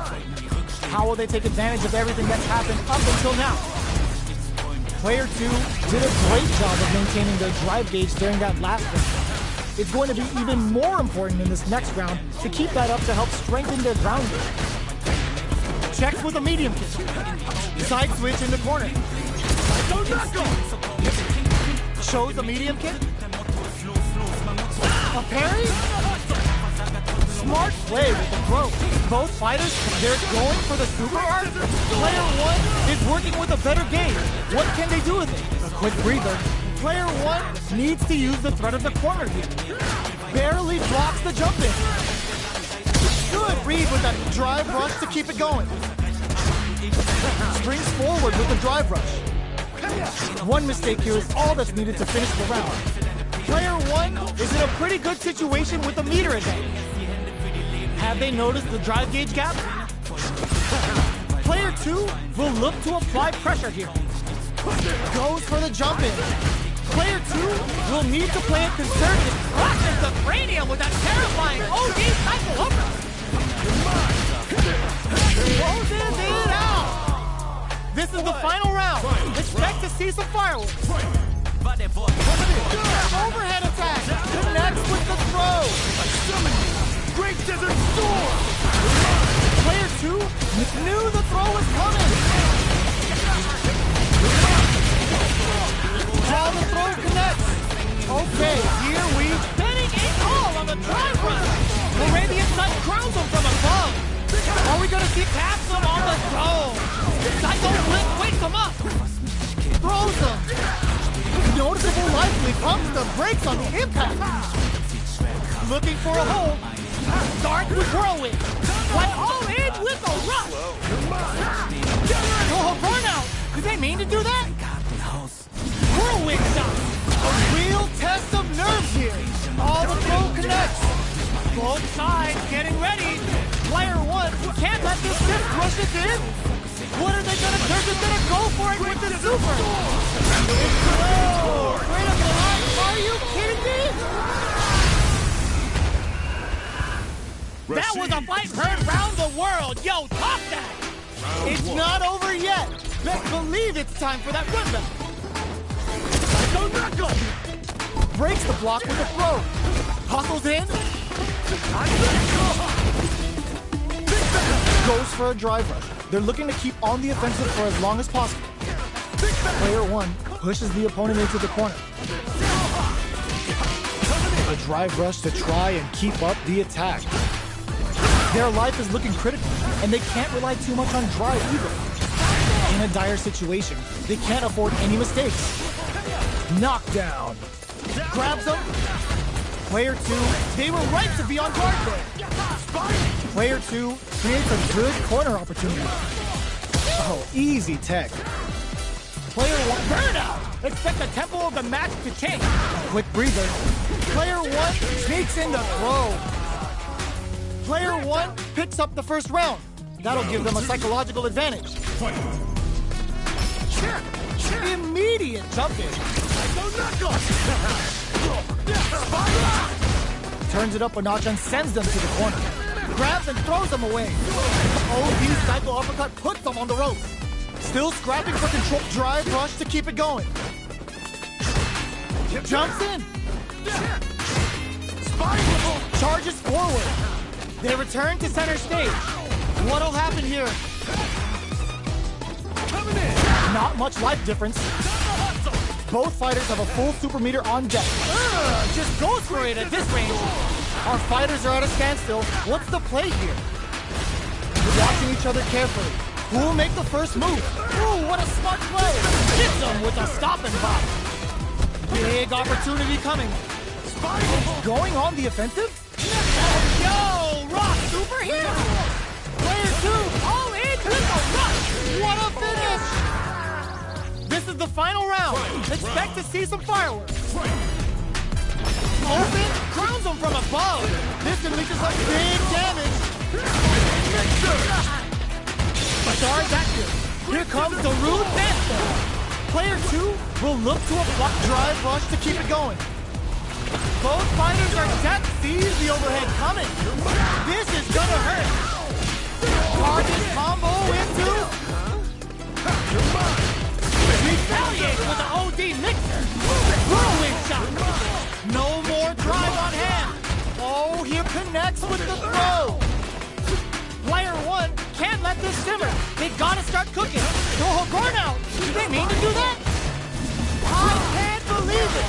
How will they take advantage of everything that's happened up until now? Player 2 did a great job of maintaining their drive gauge during that last round. It's going to be even more important in this next round to keep that up to help strengthen their ground game. Checks with a medium kick. Side switch in the corner. Shows a medium kick. A parry. Smart play with the throw. Both fighters, they're going for the super art. Player one is working with a better game. What can they do with it? A quick breather. Player one needs to use the threat of the corner here. Barely blocks the jump in. Good read with that drive rush to keep it going. Springs forward with the drive rush. One mistake here is all that's needed to finish the round. Player one is in a pretty good situation with the meter advantage. Have they noticed the drive gauge gap? Player two will look to apply pressure here. Goes for the jump in. Player two will need to play it conservative. Crushes the cranium with that terrifying OD cycle uppercut. Closes it out. This is the final round. Expect to see some fireworks. Overhead attack. Connects with the throw. Great Desert Storm! Player two knew the throw was coming. How the throw connects. Okay, here we Spinning it all on the drive run. Arabian Knight crowns him from above. Are we gonna see Taps him on the throw. Psycho Flip wakes him up. throws him? Noticeable lively pumps the brakes on the impact. Looking for a hole. Starts with whirlwind. Went all in with a rush. Oh, burnout. Did they mean to do that? Whirlwind shot. A real test of nerves here. All the throw connects. Both sides getting ready. Player one can't let this ship rush it in. What are they gonna do? They're just gonna go for it with the super. Oh, right up the line. Are you kidding me? That was a fight heard round the world. Yo, top that. It's not over yet. Best believe it's time for that run back. Go knuckle. Breaks the block with a throw. Hustles in. Goes for a drive rush. They're looking to keep on the offensive for as long as possible. Player one pushes the opponent into the corner. A drive rush to try and keep up the attack. Their life is looking critical, and they can't rely too much on drive either. In a dire situation, they can't afford any mistakes. Knockdown. Grabs them. Player two, they were right to be on guard there. Player two creates a good corner opportunity. Oh, easy tech. Player one, Burnout. Expect the tempo of the match to change. quick breather. Player one sneaks in the throw. Player one picks up the first round. That'll give them a psychological advantage. Immediate jump in. Turns it up a notch and sends them to the corner. Grabs and throws them away. OD cycle uppercut puts them on the ropes. Still scrapping for control. Drive rush to keep it going. Jumps in. Charges forward. They return to center stage. What'll happen here? Not much life difference. Both fighters have a full super meter on deck. Just goes for it at this range. Our fighters are at a standstill. What's the play here? Watching each other carefully. Who will make the first move? Ooh, what a smart play! Hits him with a stop and pop. Big opportunity coming. Going on the offensive? Yo, Rock superhero. Player two! All in with a rush. What a finish! This is the final round. Expect to see some fireworks. Open, crowns them from above. This unleashes some big damage. Charge active. Here comes the rude master. Player two will look to a block drive rush to keep it going. Both fighters are set. Sees the overhead coming. This is gonna hurt. Target combo into. Retaliates with the OD mixer. Whirlwind shot. No more drive on hand. Oh, here connects with the throw. Player one can't let this simmer. They gotta start cooking. Oh, burnout. Did they mean to do that? I can't believe it.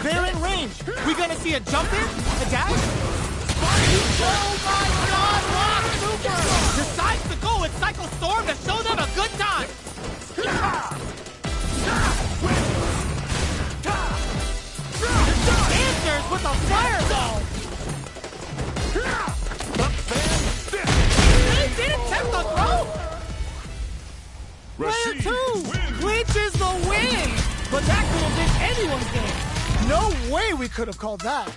They're in range. We gonna see a jump in? A dash? Oh my God, Rock Super! Decides to go with Cycle Storm to show them a good time! Answers with a fireball! They didn't attempt the throw! Player 2 clinches the win! But that could have been anyone's game! No way we could have called that.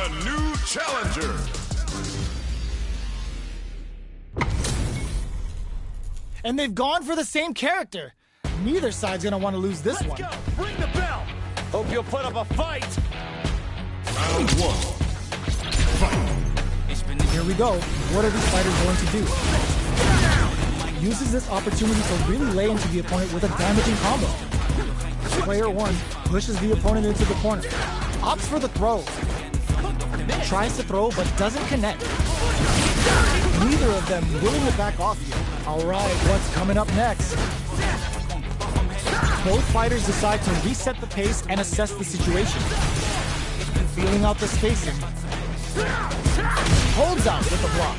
the new challenger. And they've gone for the same character. Neither side's gonna want to lose this one. Let's go. Ring the bell. Hope you'll put up a fight. Round 1. Fight. Here we go. What are these fighters going to do? Uses this opportunity to really lay into the opponent with a damaging combo. Player 1 pushes the opponent into the corner. Opts for the throw. Tries to throw but doesn't connect. Neither of them willing to back off here. Alright, what's coming up next? Both fighters decide to reset the pace and assess the situation. Feeling out the spacing. Holds out with the block.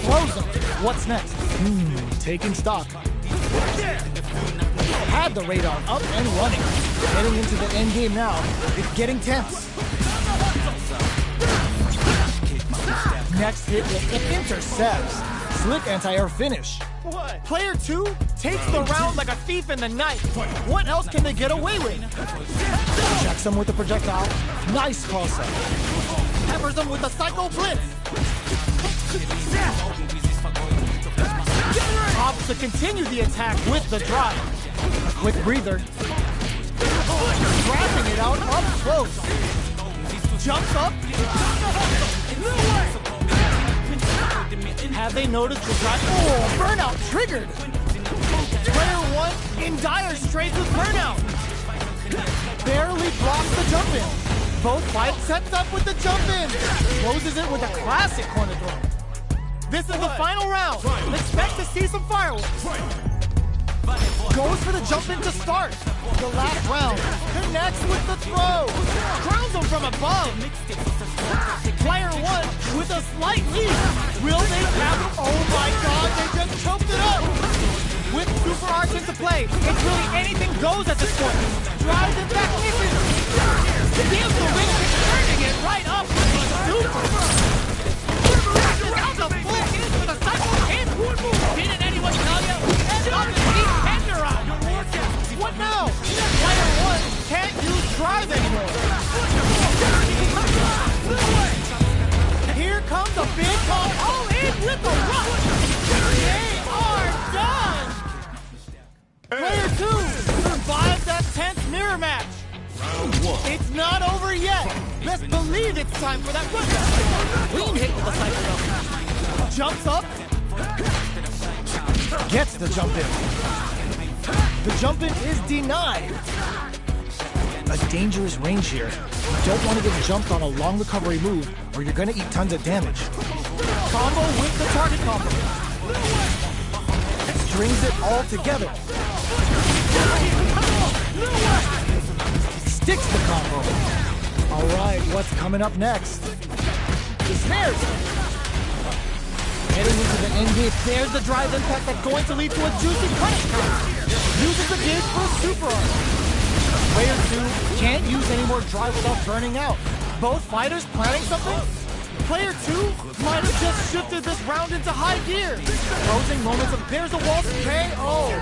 Throws him. What's next? Taking stock. Had the radar up and running. Heading into the end game now. It's getting tense. Next hit, it intercepts. Slick anti-air finish. Player 2 takes the round like a thief in the night. What else can they get away with? Checks him with the projectile. Nice cross-up. Hammers him with the Psycho Blitz. Opts to continue the attack with the drive. A quick breather. Driving it out up close. Jumps up. Have they noticed the drive? Oh, burnout triggered. Player 1 in dire straits with burnout. Barely blocks the jump in. Both fights sets up with the jump in. Closes it with a classic corner throw. This is the final round. Expect to see some fireworks. Goes for the jump in to start. The last round. Connects with the throw. Crowns him from above. Player 1 with a slight lead. Will they have him? Oh my god, they just choked it up. With super arts into play, it's really anything goes at this point. Drives it back into. Gives the ring, turning it right up with the super. Out the full hit with a cycle hit. Didn't anyone tell you? Head up and keep tender out. What now? Player 1 can't use drive anymore. Here comes a big call. All in with the rush. They are done. Player 2 survives that tense mirror match. Round 1. It's not over yet. Best believe it's time for that run. Clean hit with the cycle. Jumps up. Gets the jump in. The jump in is denied. A dangerous range here. You don't want to get jumped on a long recovery move or you're going to eat tons of damage. Combo with the target combo. Strings it all together. Sticks the combo. Alright, what's coming up next? The snares. Heading into the end game, there's the drive impact that's going to lead to a juicy punish count. Uses the gauge for a super art. Player 2 can't use any more drive without burning out. Both fighters planning something? Player 2 might have just shifted this round into high gear. Closing moments of there's a waltz KO.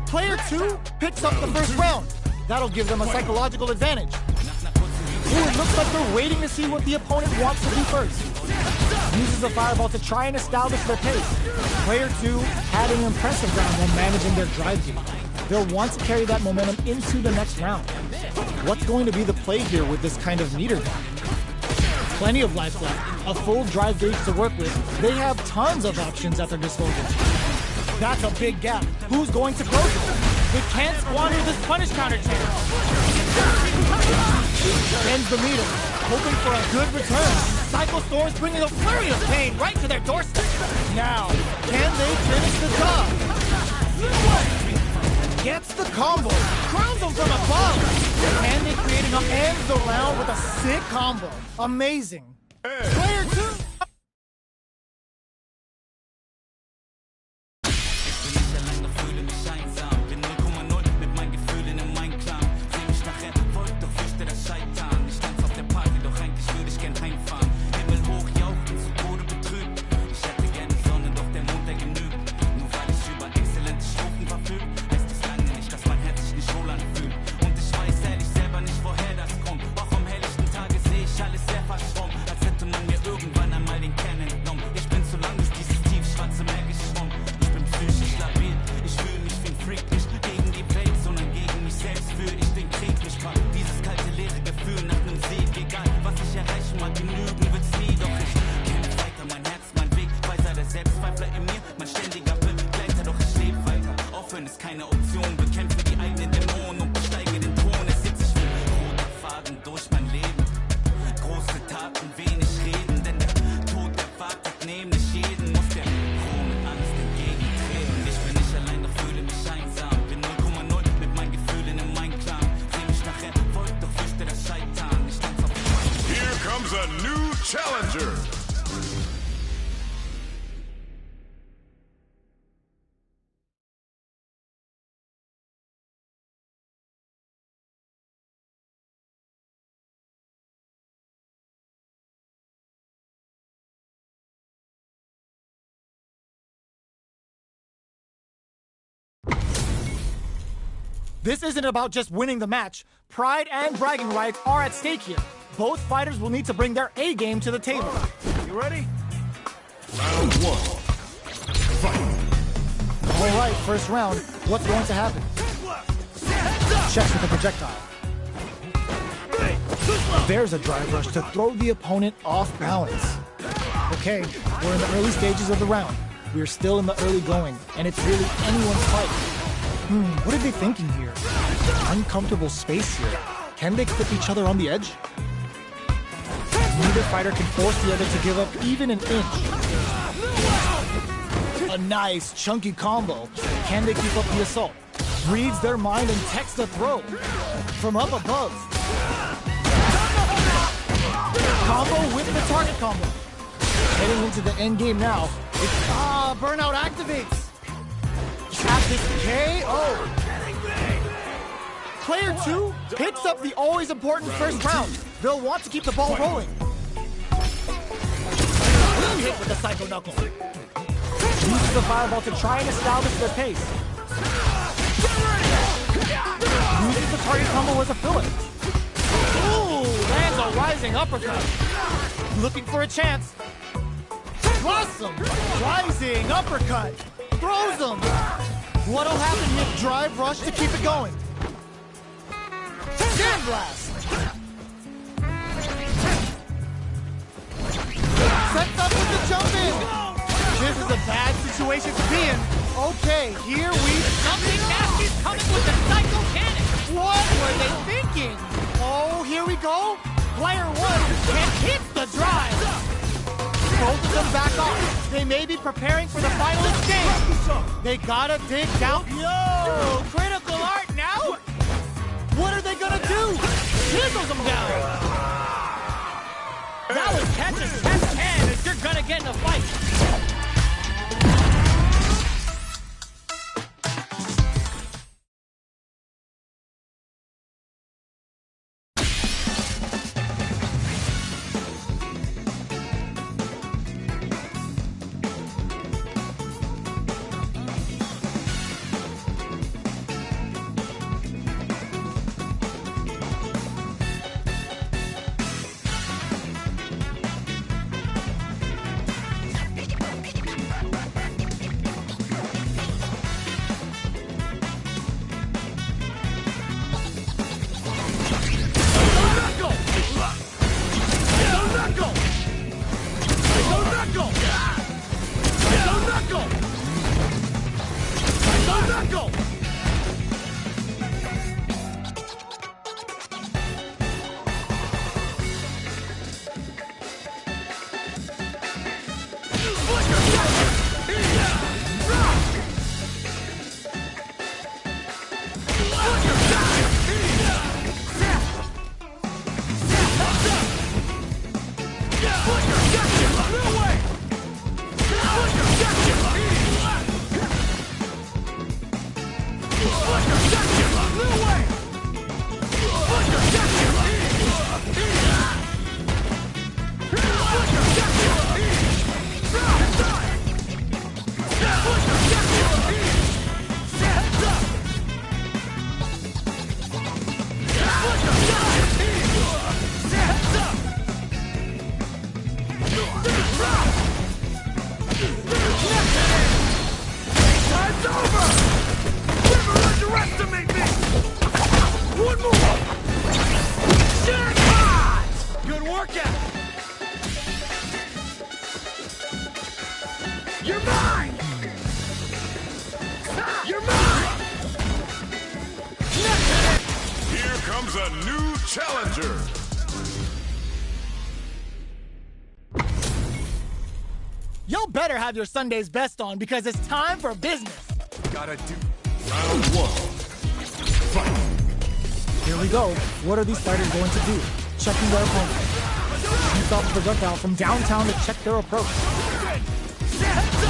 Player 2 picks up the first round. That'll give them a psychological advantage. Ooh, it looks like they're waiting to see what the opponent wants to do first. Uses a fireball to try and establish their pace. Player 2 had an impressive round when managing their drive game. They'll want to carry that momentum into the next round. What's going to be the play here with this kind of meter gap? Plenty of life left, a full drive gauge to work with. They have tons of options at their disposal. That's a big gap. Who's going to close it? They can't squander this punish counter chance. Ends the meter, hoping for a good return. Cycle Storms bringing a flurry of pain right to their doorstep. Now, can they finish the job? Gets the combo, crowns them from above. Can they create enough ends the round with a sick combo? Amazing. Player 2. a new challenger. This isn't about just winning the match. Pride and bragging rights are at stake here. Both fighters will need to bring their A game to the table. You ready? Round one. Fight. All right, first round. What's going to happen? Checks with the projectile. There's a drive rush to throw the opponent off balance. Okay, we're in the early stages of the round. We're still in the early going, and it's really anyone's fight. What are they thinking here? Uncomfortable space here. Can they clip each other on the edge? Neither fighter can force the other to give up even an inch. A nice, chunky combo. Can they keep up the assault? Reads their mind and texts the throw. From up above. Combo with the target combo. Heading into the end game now. It's, burnout activates. At this KO. Player 2 picks up the always important first round. They'll want to keep the ball rolling. Clean hit with the Psycho Knuckle. Uses the fireball to try and establish their pace. Uses the target combo as a filler. Ooh, lands a rising uppercut. Looking for a chance. Awesome! Rising uppercut. Throws him. What'll happen here? Drive rush to keep it going. Sandblast. Sets up with the jump in. This is a bad situation to be in. Okay, here Something nasty's coming with the Psycho Cannon. What were they thinking? Oh, here we go. Player 1 can't hit the drive. Both of them back off. They may be preparing for the final exchange. They gotta dig down. Yo, critical art now? What are they gonna do? Chisels them down. That was catch as catch can if you're gonna get in a fight. Comes a new challenger. Y'all better have your Sunday's best on because it's time for business. Gotta do. Round one. Fight. Here we go. What are these fighters going to do? Checking their opponent. shoots off the projectile from downtown to check their approach.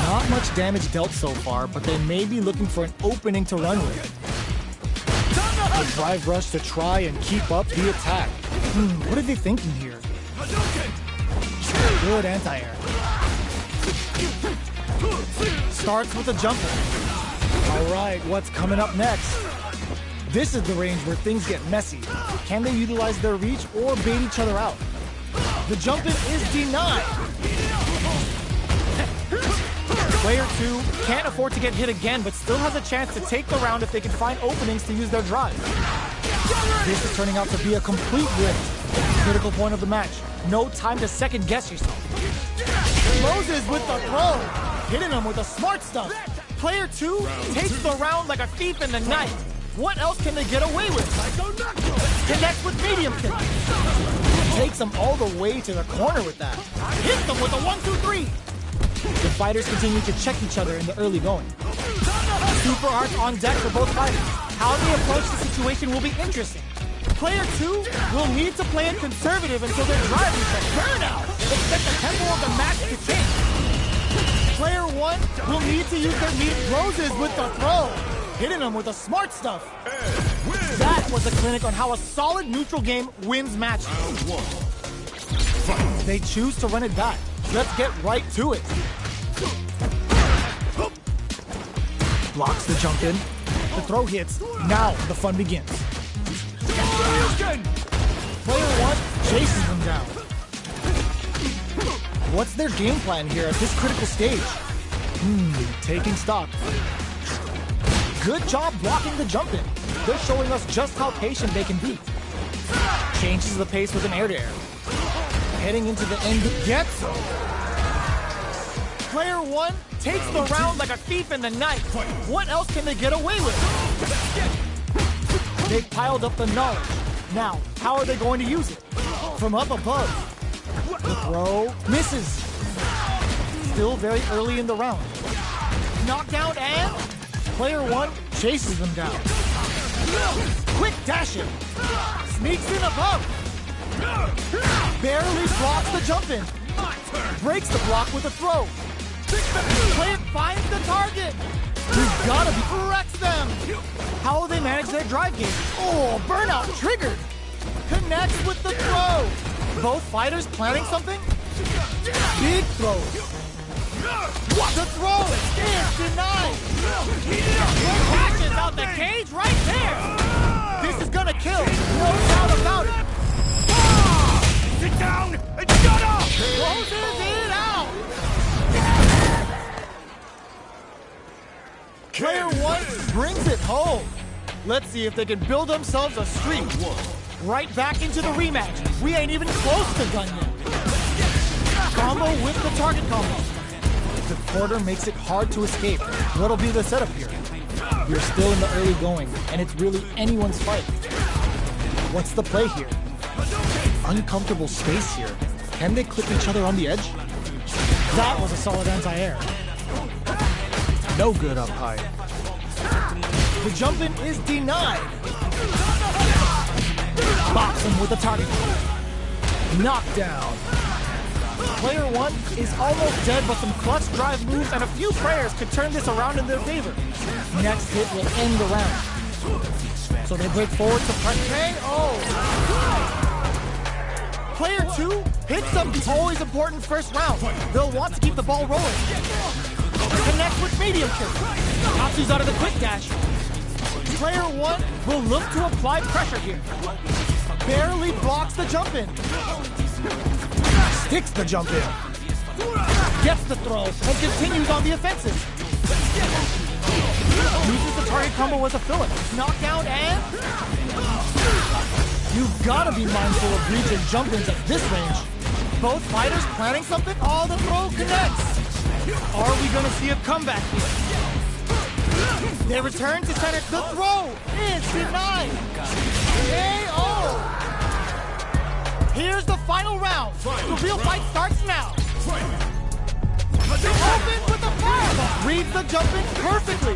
Not much damage dealt so far, but they may be looking for an opening to run with. The drive rush to try and keep up the attack. What are they thinking here? Good anti-air. Starts with a jumper. All right, what's coming up next? This is the range where things get messy. Can they utilize their reach or bait each other out? The jump-in is denied. Player 2 can't afford to get hit again, but still has a chance to take the round if they can find openings to use their drive. This is turning out to be a complete rift. Critical point of the match. No time to second guess yourself. Moses with the throw. Hitting him with the smart stuff. Player 2 takes the round like a thief in the night. What else can they get away with? Connects with medium kick. Takes him all the way to the corner with that. Hits them with a 1-2-3. The fighters continue to check each other in the early going. Super arts on deck for both fighters. How they approach the situation will be interesting. Player 2 will need to play it conservative until their drive resets. Burnout! Expect the tempo of the match to change. Player 1 will need to use their meat roses with the throw. Hitting them with the smart stuff. That was a clinic on how a solid neutral game wins matches. They choose to run it back. Let's get right to it. Blocks the jump in. The throw hits. Now the fun begins. Player 1 chases them down. What's their game plan here at this critical stage? Taking stock. Good job blocking the jump in. They're showing us just how patient they can be. Changes the pace with an air-to-air. Heading into the end, gets him. Player 1 takes the round like a thief in the night. What else can they get away with? They've piled up the knowledge. Now, how are they going to use it? From up above. The throw misses. Still very early in the round. Knockdown and player 1 chases them down. Quick dashing. Sneaks in above. Barely blocks the jump in. Breaks the block with a throw. Player finds the target. You've gotta be corrects them. How will they manage their drive game? Oh, burnout triggered. Connects with the throw. Both fighters planning something? Big throw. The throw is denied. Crashes out the cage right there. This is gonna kill. No doubt about it. Sit down and shut up! Closes it out. Player 1 brings it home. Let's see if they can build themselves a streak. Right back into the rematch. We ain't even close to done yet. Combo with the target combo. The quarter makes it hard to escape. What'll be the setup here? We're still in the early going, and it's really anyone's fight. What's the play here? Uncomfortable space here. Can they clip each other on the edge? That was a solid anti-air. No good up high. The jump-in is denied. Box him with a target. Knockdown. Player 1 is almost dead, but some clutch drive moves and a few prayers could turn this around in their favor. Next hit will end the round. So they break forward to press KO. Player 2 hits some always important first round. They'll want to keep the ball rolling. Connects with medium kick. Katsu's out of the quick dash. Player 1 will look to apply pressure here. Barely blocks the jump in. Sticks the jump in. Gets the throw and continues on the offensive. Uses the target combo as a filler. Knockdown and... You've got to be mindful of reach and jump-ins at this range. Both fighters planning something? Oh, the throw connects. Are we going to see a comeback here? They return to center. The throw is denied. KO. Here's the final round. The real fight starts now. Open with the fireball. Reads the jump in perfectly.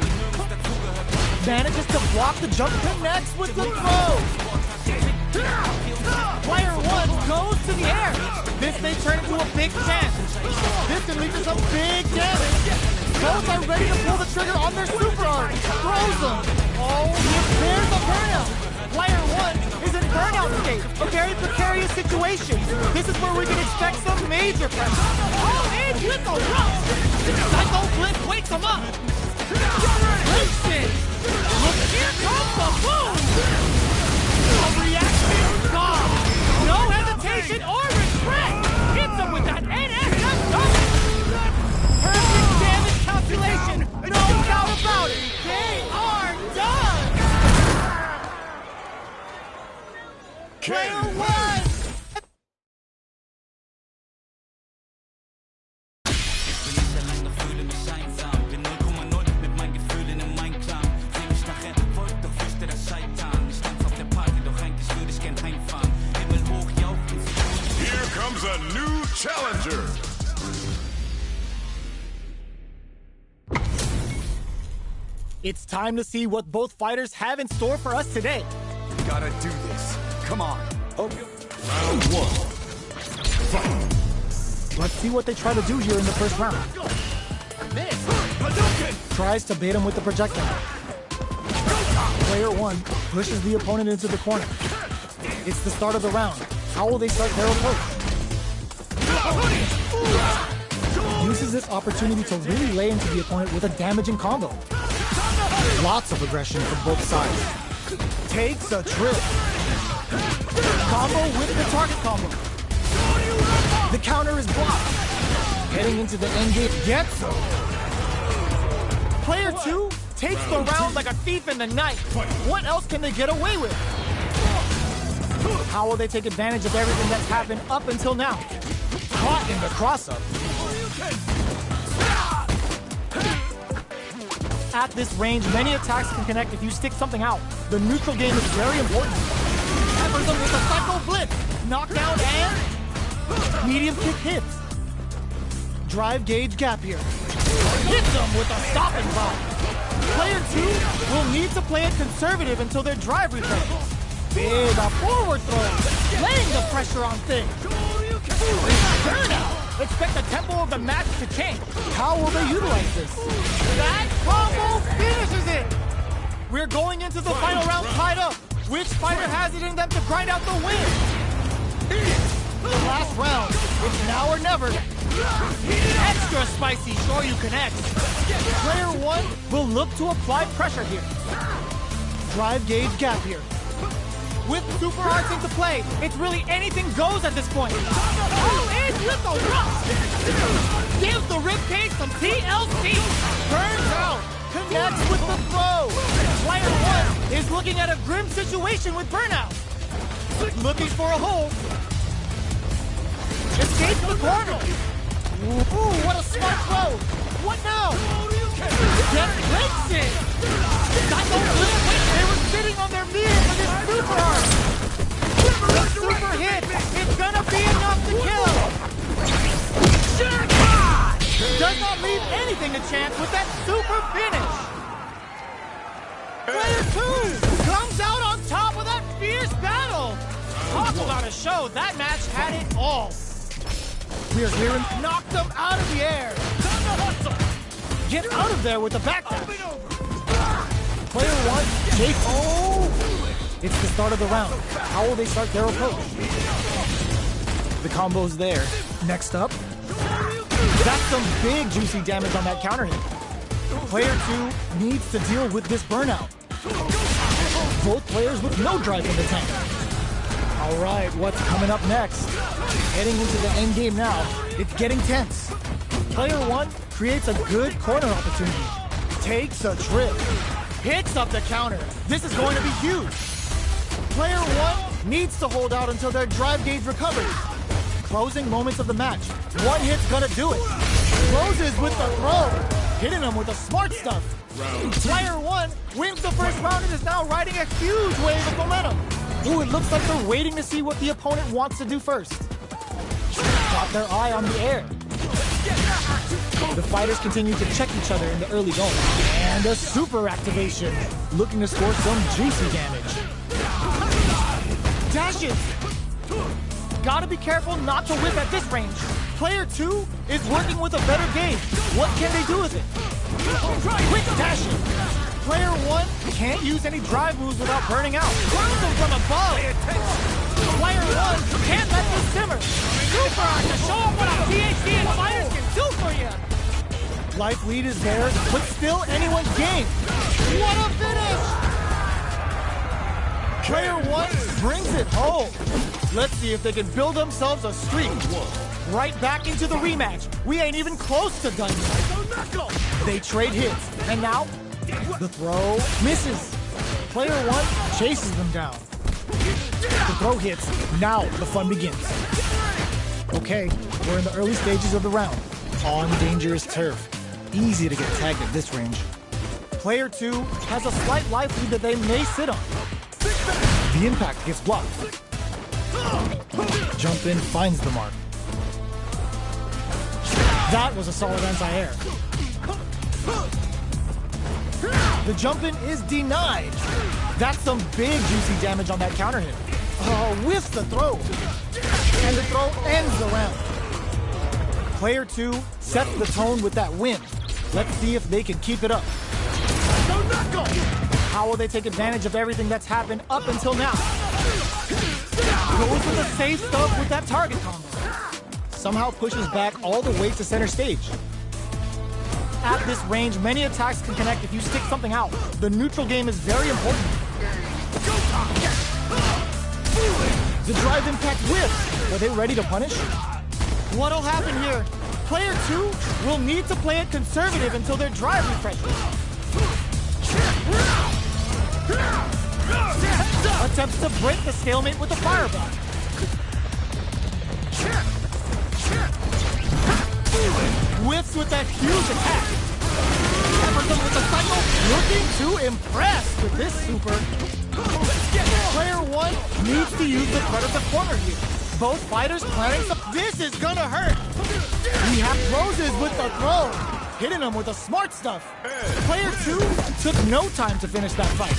Manages to block the jump. Connects with the throw. Player 1 goes Rose to the air. This may turn into a big chance. This can lead to some big damage. Both are ready to pull the trigger on their super art. Throws them. Oh, there's the burnout. Player 1 is in burnout state. A very precarious situation. This is where we can expect some major pressure. Oh, in with the rush. Psycho Blitz wakes him up. Winston. Look, here comes the boom. A reaction gone. No hesitation or regret. Hits him with that NSF double. Perfect damage calculation. No doubt about it. They are done. Player 1. Here comes a new challenger. It's time to see what both fighters have in store for us today. Gotta do this. Come on. Round 1. Let's see what they try to do here in the first round. Tries to bait him with the projectile. Player 1 pushes the opponent into the corner. It's the start of the round. How will they start their approach? Uses this opportunity to really lay into the opponent with a damaging combo. Lots of aggression from both sides. Takes a trip. Combo with the target combo. The counter is blocked. Heading into the endgame, gets him. Player 2 takes the round like a thief in the night. What else can they get away with? How will they take advantage of everything that's happened up until now? Caught in the cross-up. At this range, many attacks can connect if you stick something out. The neutral game is very important. Hammers them with a Psycho Blitz. Knockdown and medium kick hits. Drive gauge gap here. Hits them with a stopping block. Player 2 will need to play it conservative until their drive recovers. Big a forward throw. Laying the pressure on things. Burnout. Expect the tempo of the match to change. How will they utilize this? That combo finishes it! We're going into the final round tied up. Which fighter has it in them to grind out the win? The last round. It's now or never. Extra spicy Shoryu connects. Player 1 will look to apply pressure here. Drive gauge gap here. With super arts into play, it's really anything goes at this point. Oh, in with the rush! Gives the ribcage some TLC! Burns out! Connects with the throw! Player 1 is looking at a grim situation with burnout. Looking for a hold. Escapes the corner. Ooh, what a smart throw! What now? Just breaks it! They were sitting on their meter for this super art! The super hit! It's gonna be enough to kill! Does not leave anything to chance with that super finish! Player 2 comes out on top of that fierce battle! Talk about a show, that match had it all! We're hearing knocked them out of the air! Get out of there with the back tap! Player 1 takes... Oh! It's the start of the round. How will they start their approach? The combo's there. Next up. That's some big juicy damage on that counter hit. Player 2 needs to deal with this burnout. Both players with no drive in the tank. Alright, what's coming up next? Heading into the end game now. It's getting tense. Player 1 creates a good corner opportunity. Takes a trip. Hits up the counter. This is going to be huge. Player 1 needs to hold out until their drive gauge recovers. Closing moments of the match. One hit's gonna do it. Closes with the throw. Hitting them with the smart stuff. Player 1 wins the first round and is now riding a huge wave of momentum. Ooh, it looks like they're waiting to see what the opponent wants to do first. Got their eye on the air. The fighters continue to check each other in the early going. And a super activation. Looking to score some juicy damage. Dashes! Gotta be careful not to whip at this range. Player 2 is working with a better gauge. What can they do with it? Quick dashing. Player 1 can't use any drive moves without burning out. Burns them from above. Player 1 can't let this simmer. Super Art to show them what a PhD in fighters can do for you. Life lead is there, but still anyone's game. What a finish! Player 1 brings it home. Let's see if they can build themselves a streak. Right back into the rematch. We ain't even close to done yet. They trade hits, and now the throw misses. Player 1 chases them down. The throw hits. Now the fun begins. Okay, we're in the early stages of the round. On dangerous turf. Easy to get tagged at this range. Player 2 has a slight life lead that they may sit on. The impact gets blocked. Jump in finds the mark. That was a solid anti-air. The jump in is denied. That's some big juicy damage on that counter hit. Whiffs the throw. And the throw ends the round. Player 2 sets the tone with that win. Let's see if they can keep it up. How will they take advantage of everything that's happened up until now? Goes for the safe stuff with that target combo. Somehow pushes back all the way to center stage. At this range, many attacks can connect if you stick something out. The neutral game is very important. The drive impact whiffs. Are they ready to punish? What'll happen here? Player 2 will need to play it conservative until their drive refreshes. Attempts to break the stalemate with the fireball. Whiffs with that huge attack. Peppers them with the cycle. Looking to impress with this super. Player 1 needs to use the predator corner here. Both fighters planning some. This is gonna hurt. We have roses with the throw. Hitting them with the smart stuff. Player 2 took no time to finish that fight.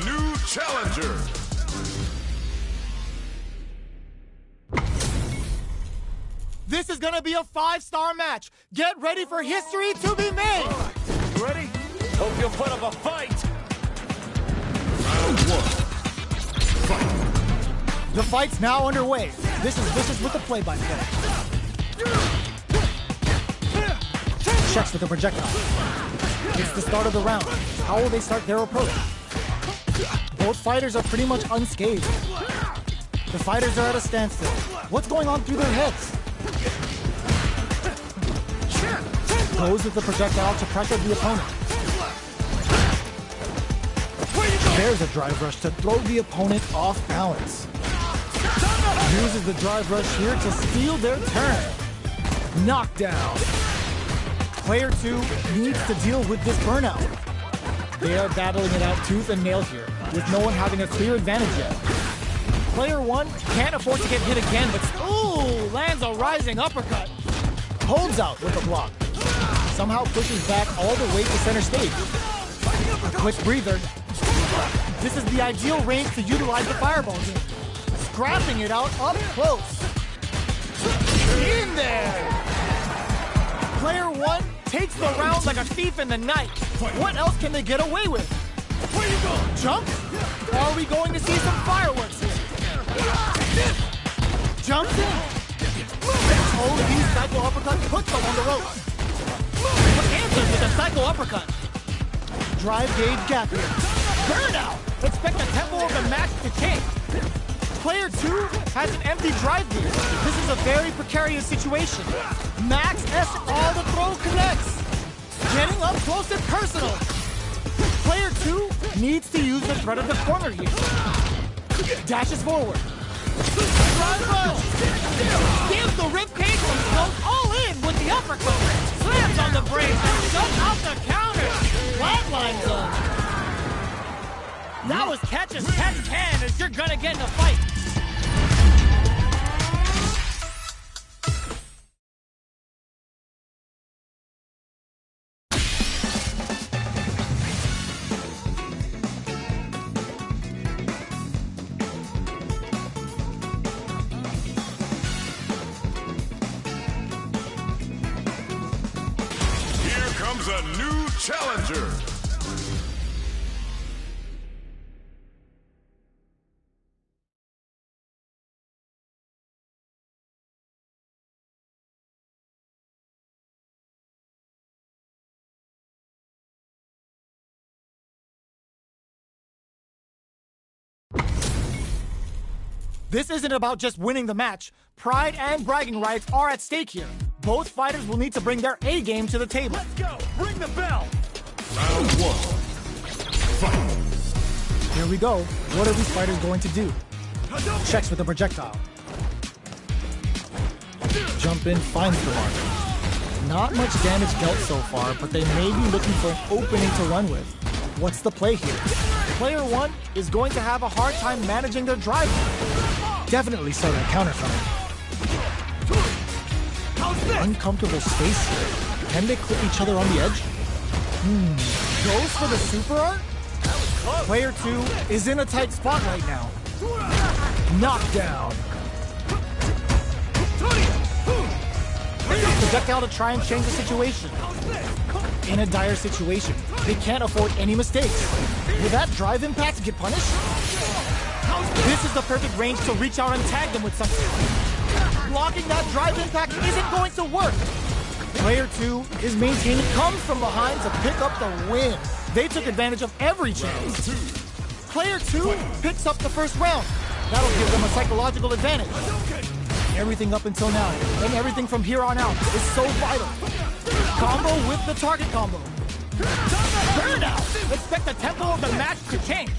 new challenger. This is gonna be a 5-star match. Get ready for history to be made. You ready? Hope you'll put up a fight. Round 1. Fight. The fight's now underway. This is with the play-by-play. Checks with the projectile. It's the start of the round. How will they start their approach? Both fighters are pretty much unscathed. The fighters are at a standstill. What's going on through their heads? Goes with the projectile to pressure the opponent. There's a drive rush to throw the opponent off balance. Uses the drive rush here to steal their turn. Knockdown. Player 2 needs to deal with this burnout. They are battling it out tooth and nail here, with no one having a clear advantage yet. Player 1 can't afford to get hit again, but ooh, lands a rising uppercut. Holds out with a block. Somehow pushes back all the way to center stage. A quick breather. This is the ideal range to utilize the fireball game. Scrapping it out up close. In there! Player 1 takes the round like a thief in the night. What else can they get away with? Where you go? Jump? Are we going to see some fireworks here? Jumps in. OD cycle uppercut puts them on the ropes. Answers with a cycle uppercut. Drive gauge gap here. Burnout! Expect the tempo of the match to change. Player 2 has an empty drive gear. This is a very precarious situation. Max S all the throw connects. Getting up close and personal. Player 2 needs to use the threat of the corner here. Dashes forward. Drive rush. Gives the ribcage some close all in with the uppercut. Slams on the brace. Shuts out the counter. Flatlines him. That was catch as catch can as you're gonna get in a fight. Here comes a new challenger. This isn't about just winning the match. Pride and bragging rights are at stake here. Both fighters will need to bring their A game to the table. Let's go. Ring the bell. Round 1. Fight. Here we go. What are these fighters going to do? Checks with the projectile. Jump in, finds the mark. Not much damage dealt so far, but they may be looking for an opening to run with. What's the play here? Player 1 is going to have a hard time managing their drive. Definitely saw that counter coming. Uncomfortable space here. Can they clip each other on the edge? Goes for the super art? Player 2 is in a tight spot right now. Knockdown. Projectile to try and change the situation. In a dire situation, they can't afford any mistakes. Will that drive impact get punished? This is the perfect range to reach out and tag them with something. Blocking that drive impact isn't going to work. Player 2 is maintaining, comes from behind to pick up the win. They took advantage of every chance. Player 2 picks up the first round. That'll give them a psychological advantage. Everything up until now, and everything from here on out, is so vital. Combo with the target combo. Burnout! Expect the tempo of the match to change.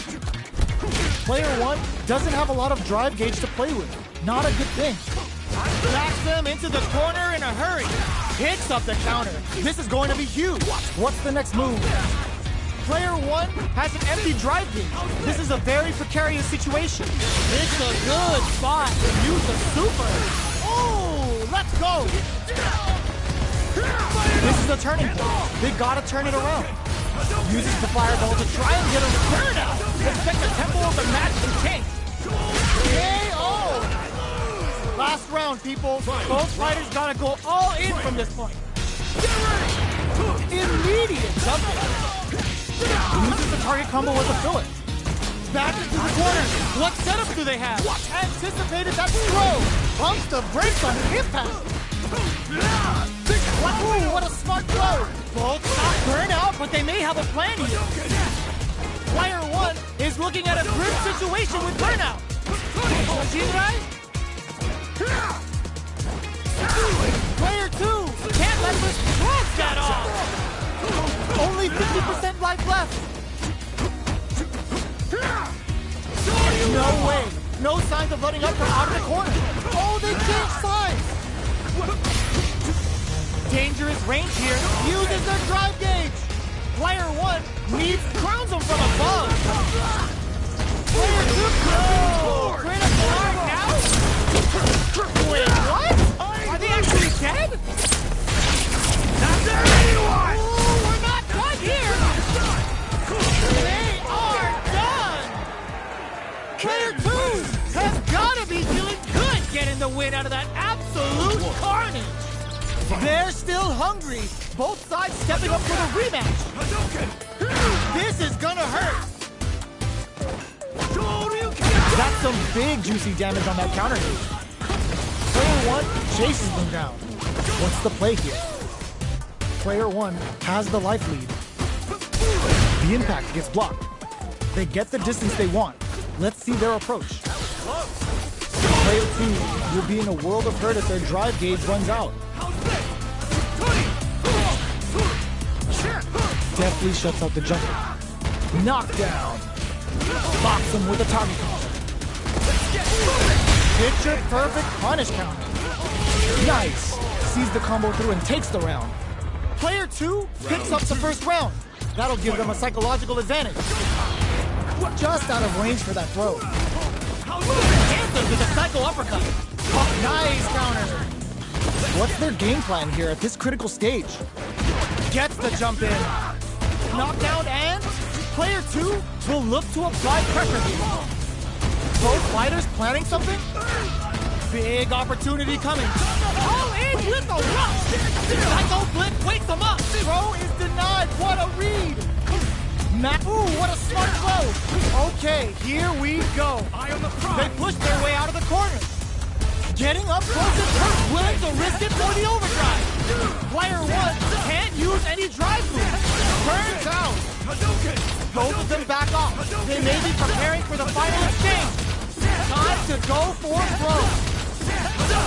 Player 1 doesn't have a lot of drive gauge to play with. Not a good thing. Backs them into the corner in a hurry. Picks up the counter. This is going to be huge. What's the next move? Player 1 has an empty drive gauge. This is a very precarious situation. It's a good spot to use the super. Oh, let's go. This is a turning point. They gotta turn it around. Uses the fireball to try and get a return out. Expect the tempo of the match to change. KO! Last round, people. Both fighters gotta go all in from this point. Immediate jumping. Uses the target combo with a filler. Back into the corner. What setup do they have? Anticipated that throw. Pumps the brakes on impact. Ooh, what a smart throw. Both shots burn out, but they may have a plan here. Player 1 is looking at a grim situation with burnout. Jinrai? Player 2 can't let this cross that off. Only 50% life left. No way. No signs of letting up from out of the corner. Oh, they changed sides. Dangerous range here. Uses their drive gauge. Player 1 needs crowns him from above. Player 2, no! Critical art now? Wait, what? Are they actually dead? Not there anyone! Ooh, we're not done here! They are done! Player 2 has gotta be feeling good getting the win out of that absolute carnage! They're still hungry. Both sides stepping up for the rematch. This is gonna hurt. That's some big juicy damage on that counter hit. Player 1 chases them down. What's the play here? Player 1 has the life lead. The impact gets blocked. They get the distance they want. Let's see their approach. Player 2 will be in a world of hurt if their drive gauge runs out. Deftly shuts out the jumper. Knockdown. Box him with a target counter. Picture perfect punish counter. Nice. Sees the combo through and takes the round. Player 2 picks up the first round. That'll give them a psychological advantage. Just out of range for that throw. Answers with a psycho uppercut. Oh, nice counter. What's their game plan here at this critical stage? Gets the jump in. Knockdown and player 2 will look to apply pressure here. Both fighters planning something? Big opportunity coming. All in with the rush. Psycho Blitz wakes them up. Throw is denied. What a read. Ooh, what a smart throw. Okay, here we go. They push their way out of the corner. Getting up close and hurt, willing to risk it for the overdrive. Player 1 can't use any drive moves. Burns out. Both of them back off. They may be preparing for the final exchange. Time to go for throw.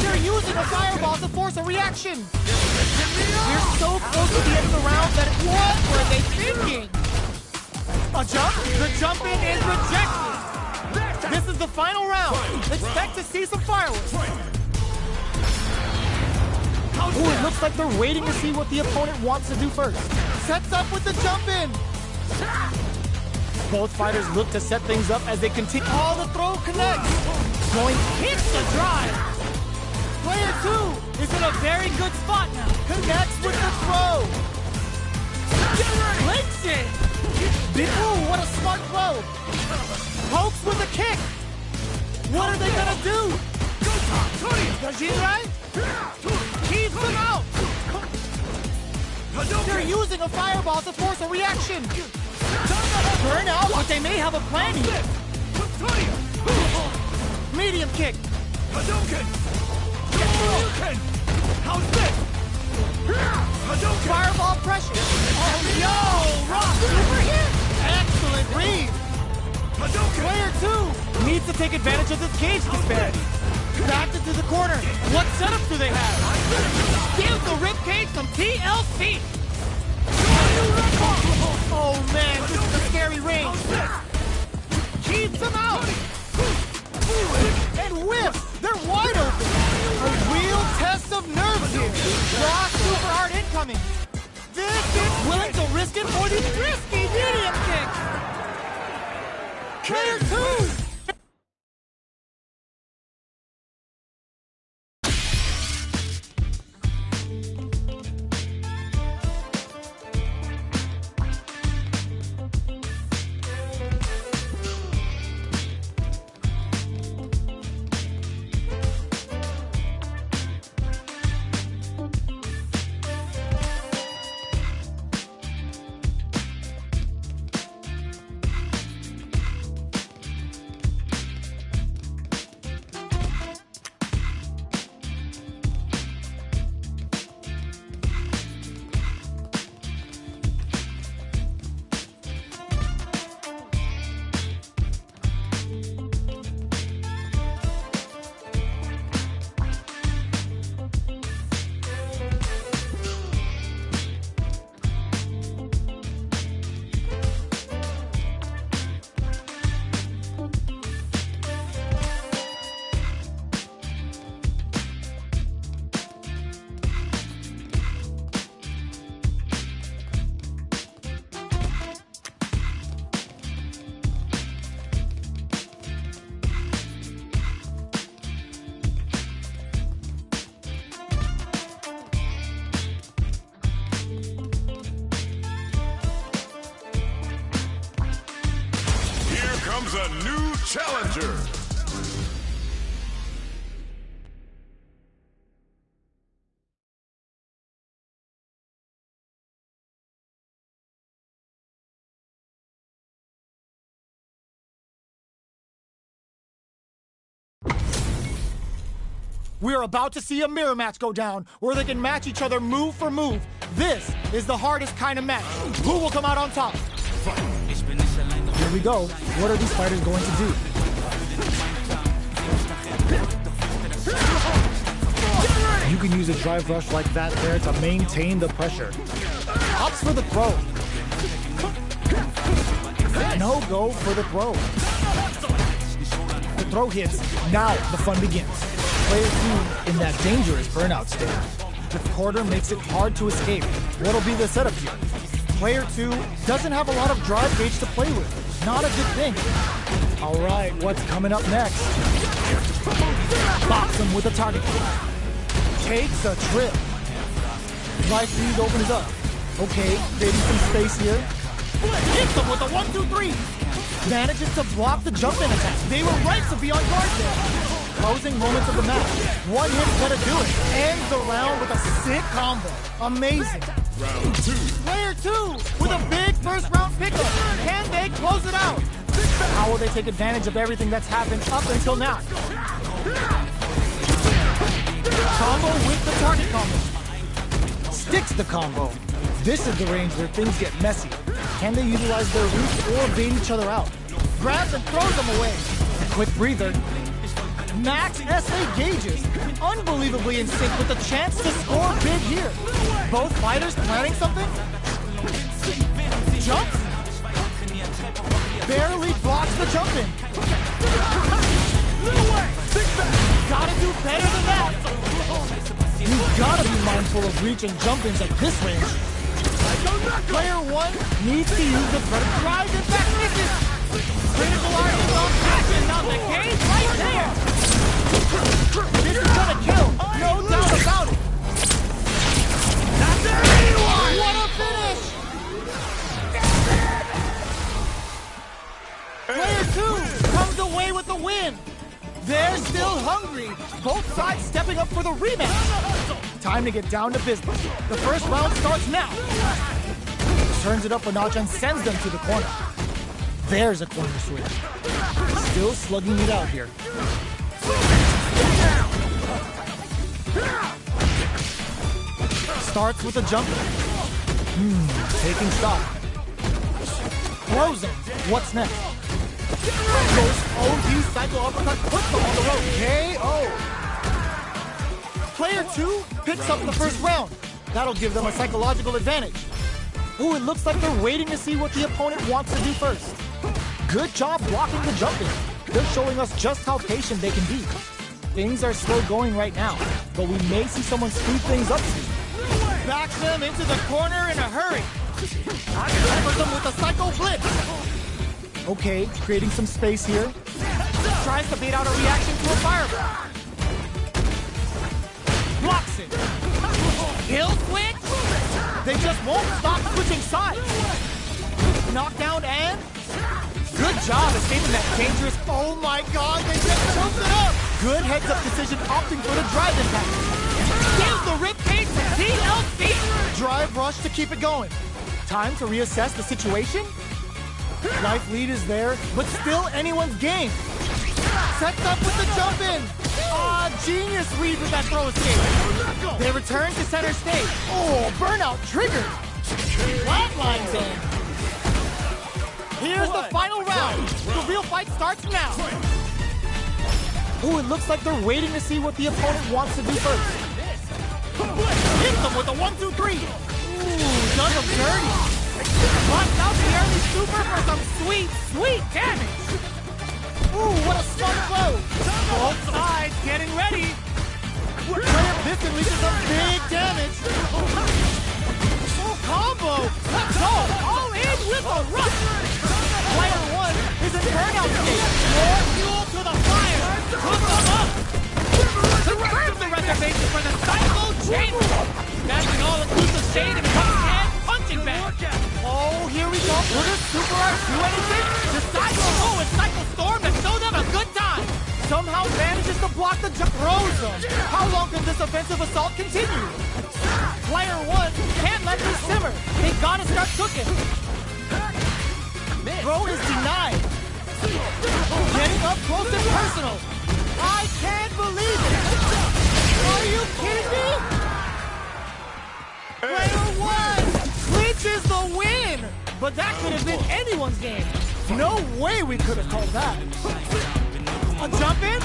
They're using a fireball to force a reaction. They're so close to the end of the round that what were they thinking? A jump? The jump in is rejected. This is the final round. Expect to see some fireworks. Ooh, it looks like they're waiting to see what the opponent wants to do first. Sets up with the jump in. Both fighters look to set things up as they continue. Oh, the throw connects. Going hits the drive. Player 2 is in a very good spot now. Connects with the throw. Links it. Ooh, what a smart throw. Pokes with a kick. What are they gonna do? Jinrai keeps them out. They're using a fireball to force a reaction. Burn out, but they may have a plan here. Medium kick. Fireball pressure. Oh, yo, Rock super hit. Excellent read. Player 2 needs to take advantage of this cage disparity. Back into the corner. What setup do they have? Give the ribcage some TLC. Oh man, this is a scary range. Keeps them out. And whiff. They're wide open. A real test of nerves here. Raw super hard incoming. This is willing to risk it for the risky medium kick. Player 2. a new challenger. We're about to see a mirror match go down, where they can match each other move for move. This is the hardest kind of match. Who will come out on top? Here we go. What are these fighters going to do? You can use a drive rush like that there to maintain the pressure. Opts for the throw. No go for the throw. The throw hits. Now the fun begins. Player 2 in that dangerous burnout state. The quarter makes it hard to escape. What'll be the setup here? Player 2 doesn't have a lot of drive gauge to play with. Not a good thing. All right, what's coming up next? Box him with a target. Takes a trip. Life lead opens up. Okay, creating some space here. Hits him with a 1-2-3. Manages to block the jump-in attack. They were right to be on guard there. Closing moments of the match. One hit's gonna do it. Ends the round with a sick combo. Amazing. Round 2. Player 2 with a big first round pickup. Can they close it out? How will they take advantage of everything that's happened up until now? Combo with the target combo. Sticks the combo. This is the range where things get messy. Can they utilize their roots or bait each other out? Grabs and throws them away. Quick breather. Max SA gauges. Unbelievably in sync with the chance to score big here. Both fighters planning something. Jumps. Barely blocks the jump in. Gotta do better than that. You've gotta be mindful of reach and jump-ins at this range. Player 1 needs to use the vertical drive and back misses. Critical arms on action on the cage right there. This is gonna kill, no doubt about it. What a finish! Player 2 comes away with the win. They're still hungry. Both sides stepping up for the rematch. Time to get down to business. The first round starts now. Turns it up a notch and sends them to the corner. There's a corner switch. Still slugging it out here. Starts with a jump. Taking stock. Closing. What's next? Goes OD cycle uppercut, puts them on the road. KO. Player 2 picks up the first round. That'll give them a psychological advantage. Ooh, it looks like they're waiting to see what the opponent wants to do first. Good job blocking the jump in. They're showing us just how patient they can be. Things are slow going right now, but we may see someone speed things up soon. Backs them into the corner in a hurry. Covers them with a psycho blitz. Okay, creating some space here. Tries to bait out a reaction to a fireball. Blocks it. Kill switch. They just won't stop switching sides. Knockdown and... Good job escaping that dangerous... Oh my god, they just choked it up! Good heads-up decision opting for the drive impact. Gives the ribcage to TLC! Drive rush to keep it going. Time to reassess the situation? Life lead is there, but still anyone's game. Sets up with the jump in. Genius read with that throw escape. They return to center stage. Oh, burnout triggered. Flatlines in. Here's the final round. The real fight starts now. Oh, it looks like they're waiting to see what the opponent wants to do first. Hits them with a 1-2-3. Ooh, does them dirty. Blocks out the early super for some sweet damage. Ooh, what a smart blow. Both sides getting ready. Player this unleashes some big damage. Full combo. Let's go. All in with a rush. Player 1 is in burnout state. More fuel to the fire. Hook them up. Confirms the reservation for the Psycho Chamber. That's an all-inclusive shade and hand punching bag. Oh, here we go. Will this super art do anything? Decides to go with Psycho block the jump, throws him. How long can this offensive assault continue? Player 1 can't let this simmer. They gotta start cooking. Throw is denied. Getting up close and personal. I can't believe it. Are you kidding me? Player 1 clinches the win. But that could have been anyone's game. No way we could have called that. A jump in?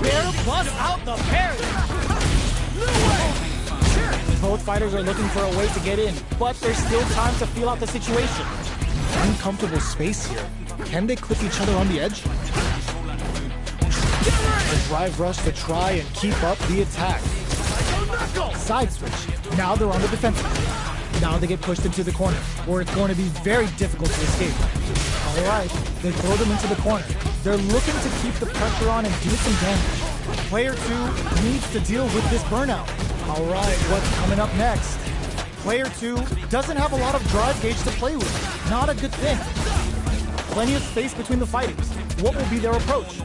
Bear busts out the parry. Both fighters are looking for a way to get in, but there's still time to feel out the situation. Uncomfortable space here. Can they clip each other on the edge? A drive rush to try and keep up the attack. Side switch. Now they're on the defensive. Now they get pushed into the corner, where it's going to be very difficult to escape. All right, they throw them into the corner. They're looking to keep the pressure on and do some damage. Player 2 needs to deal with this burnout. All right, what's coming up next? Player 2 doesn't have a lot of drive gauge to play with. Not a good thing. Plenty of space between the fighters. What will be their approach?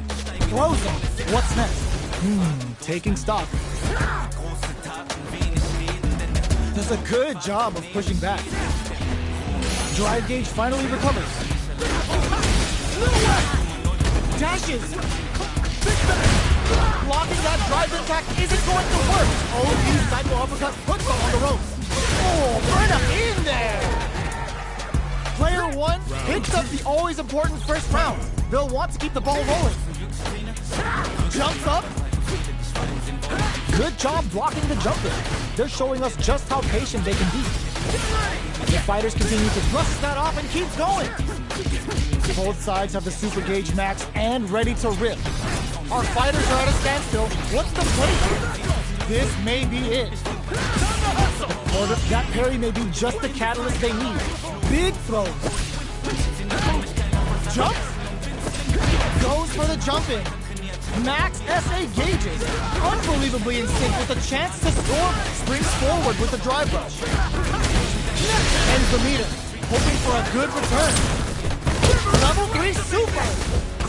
Throws them. What's next? Taking stock. Does a good job of pushing back. Drive gauge finally recovers. Dashes. Blocking that drive attack isn't going to work. Oh, these cycle uppercuts puts them on the ropes. Oh, burn in there. Player 1 picks up the always important first round. They'll want to keep the ball rolling. Jumps up. Good job blocking the jump in. They're showing us just how patient they can be. The fighters continue to thrust that off and keeps going. Both sides have the super gauge max and ready to rip. Our fighters are at a standstill. What's the play here? This may be it. Or that parry may be just the catalyst they need. Big throws. Jumps. Goes for the jump in. Max SA gauges. Unbelievably in sync with a chance to score. Springs forward with the drive rush. Ends the meter. Hoping for a good return. Level 3 super.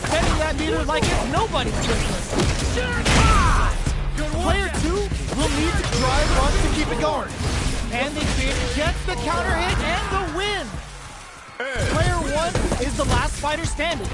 Spending that meter like it's nobody's business. Player 2 will need to drive runs to keep it going. And the kid gets the counter hit and the win. Player 1 is the last fighter standing.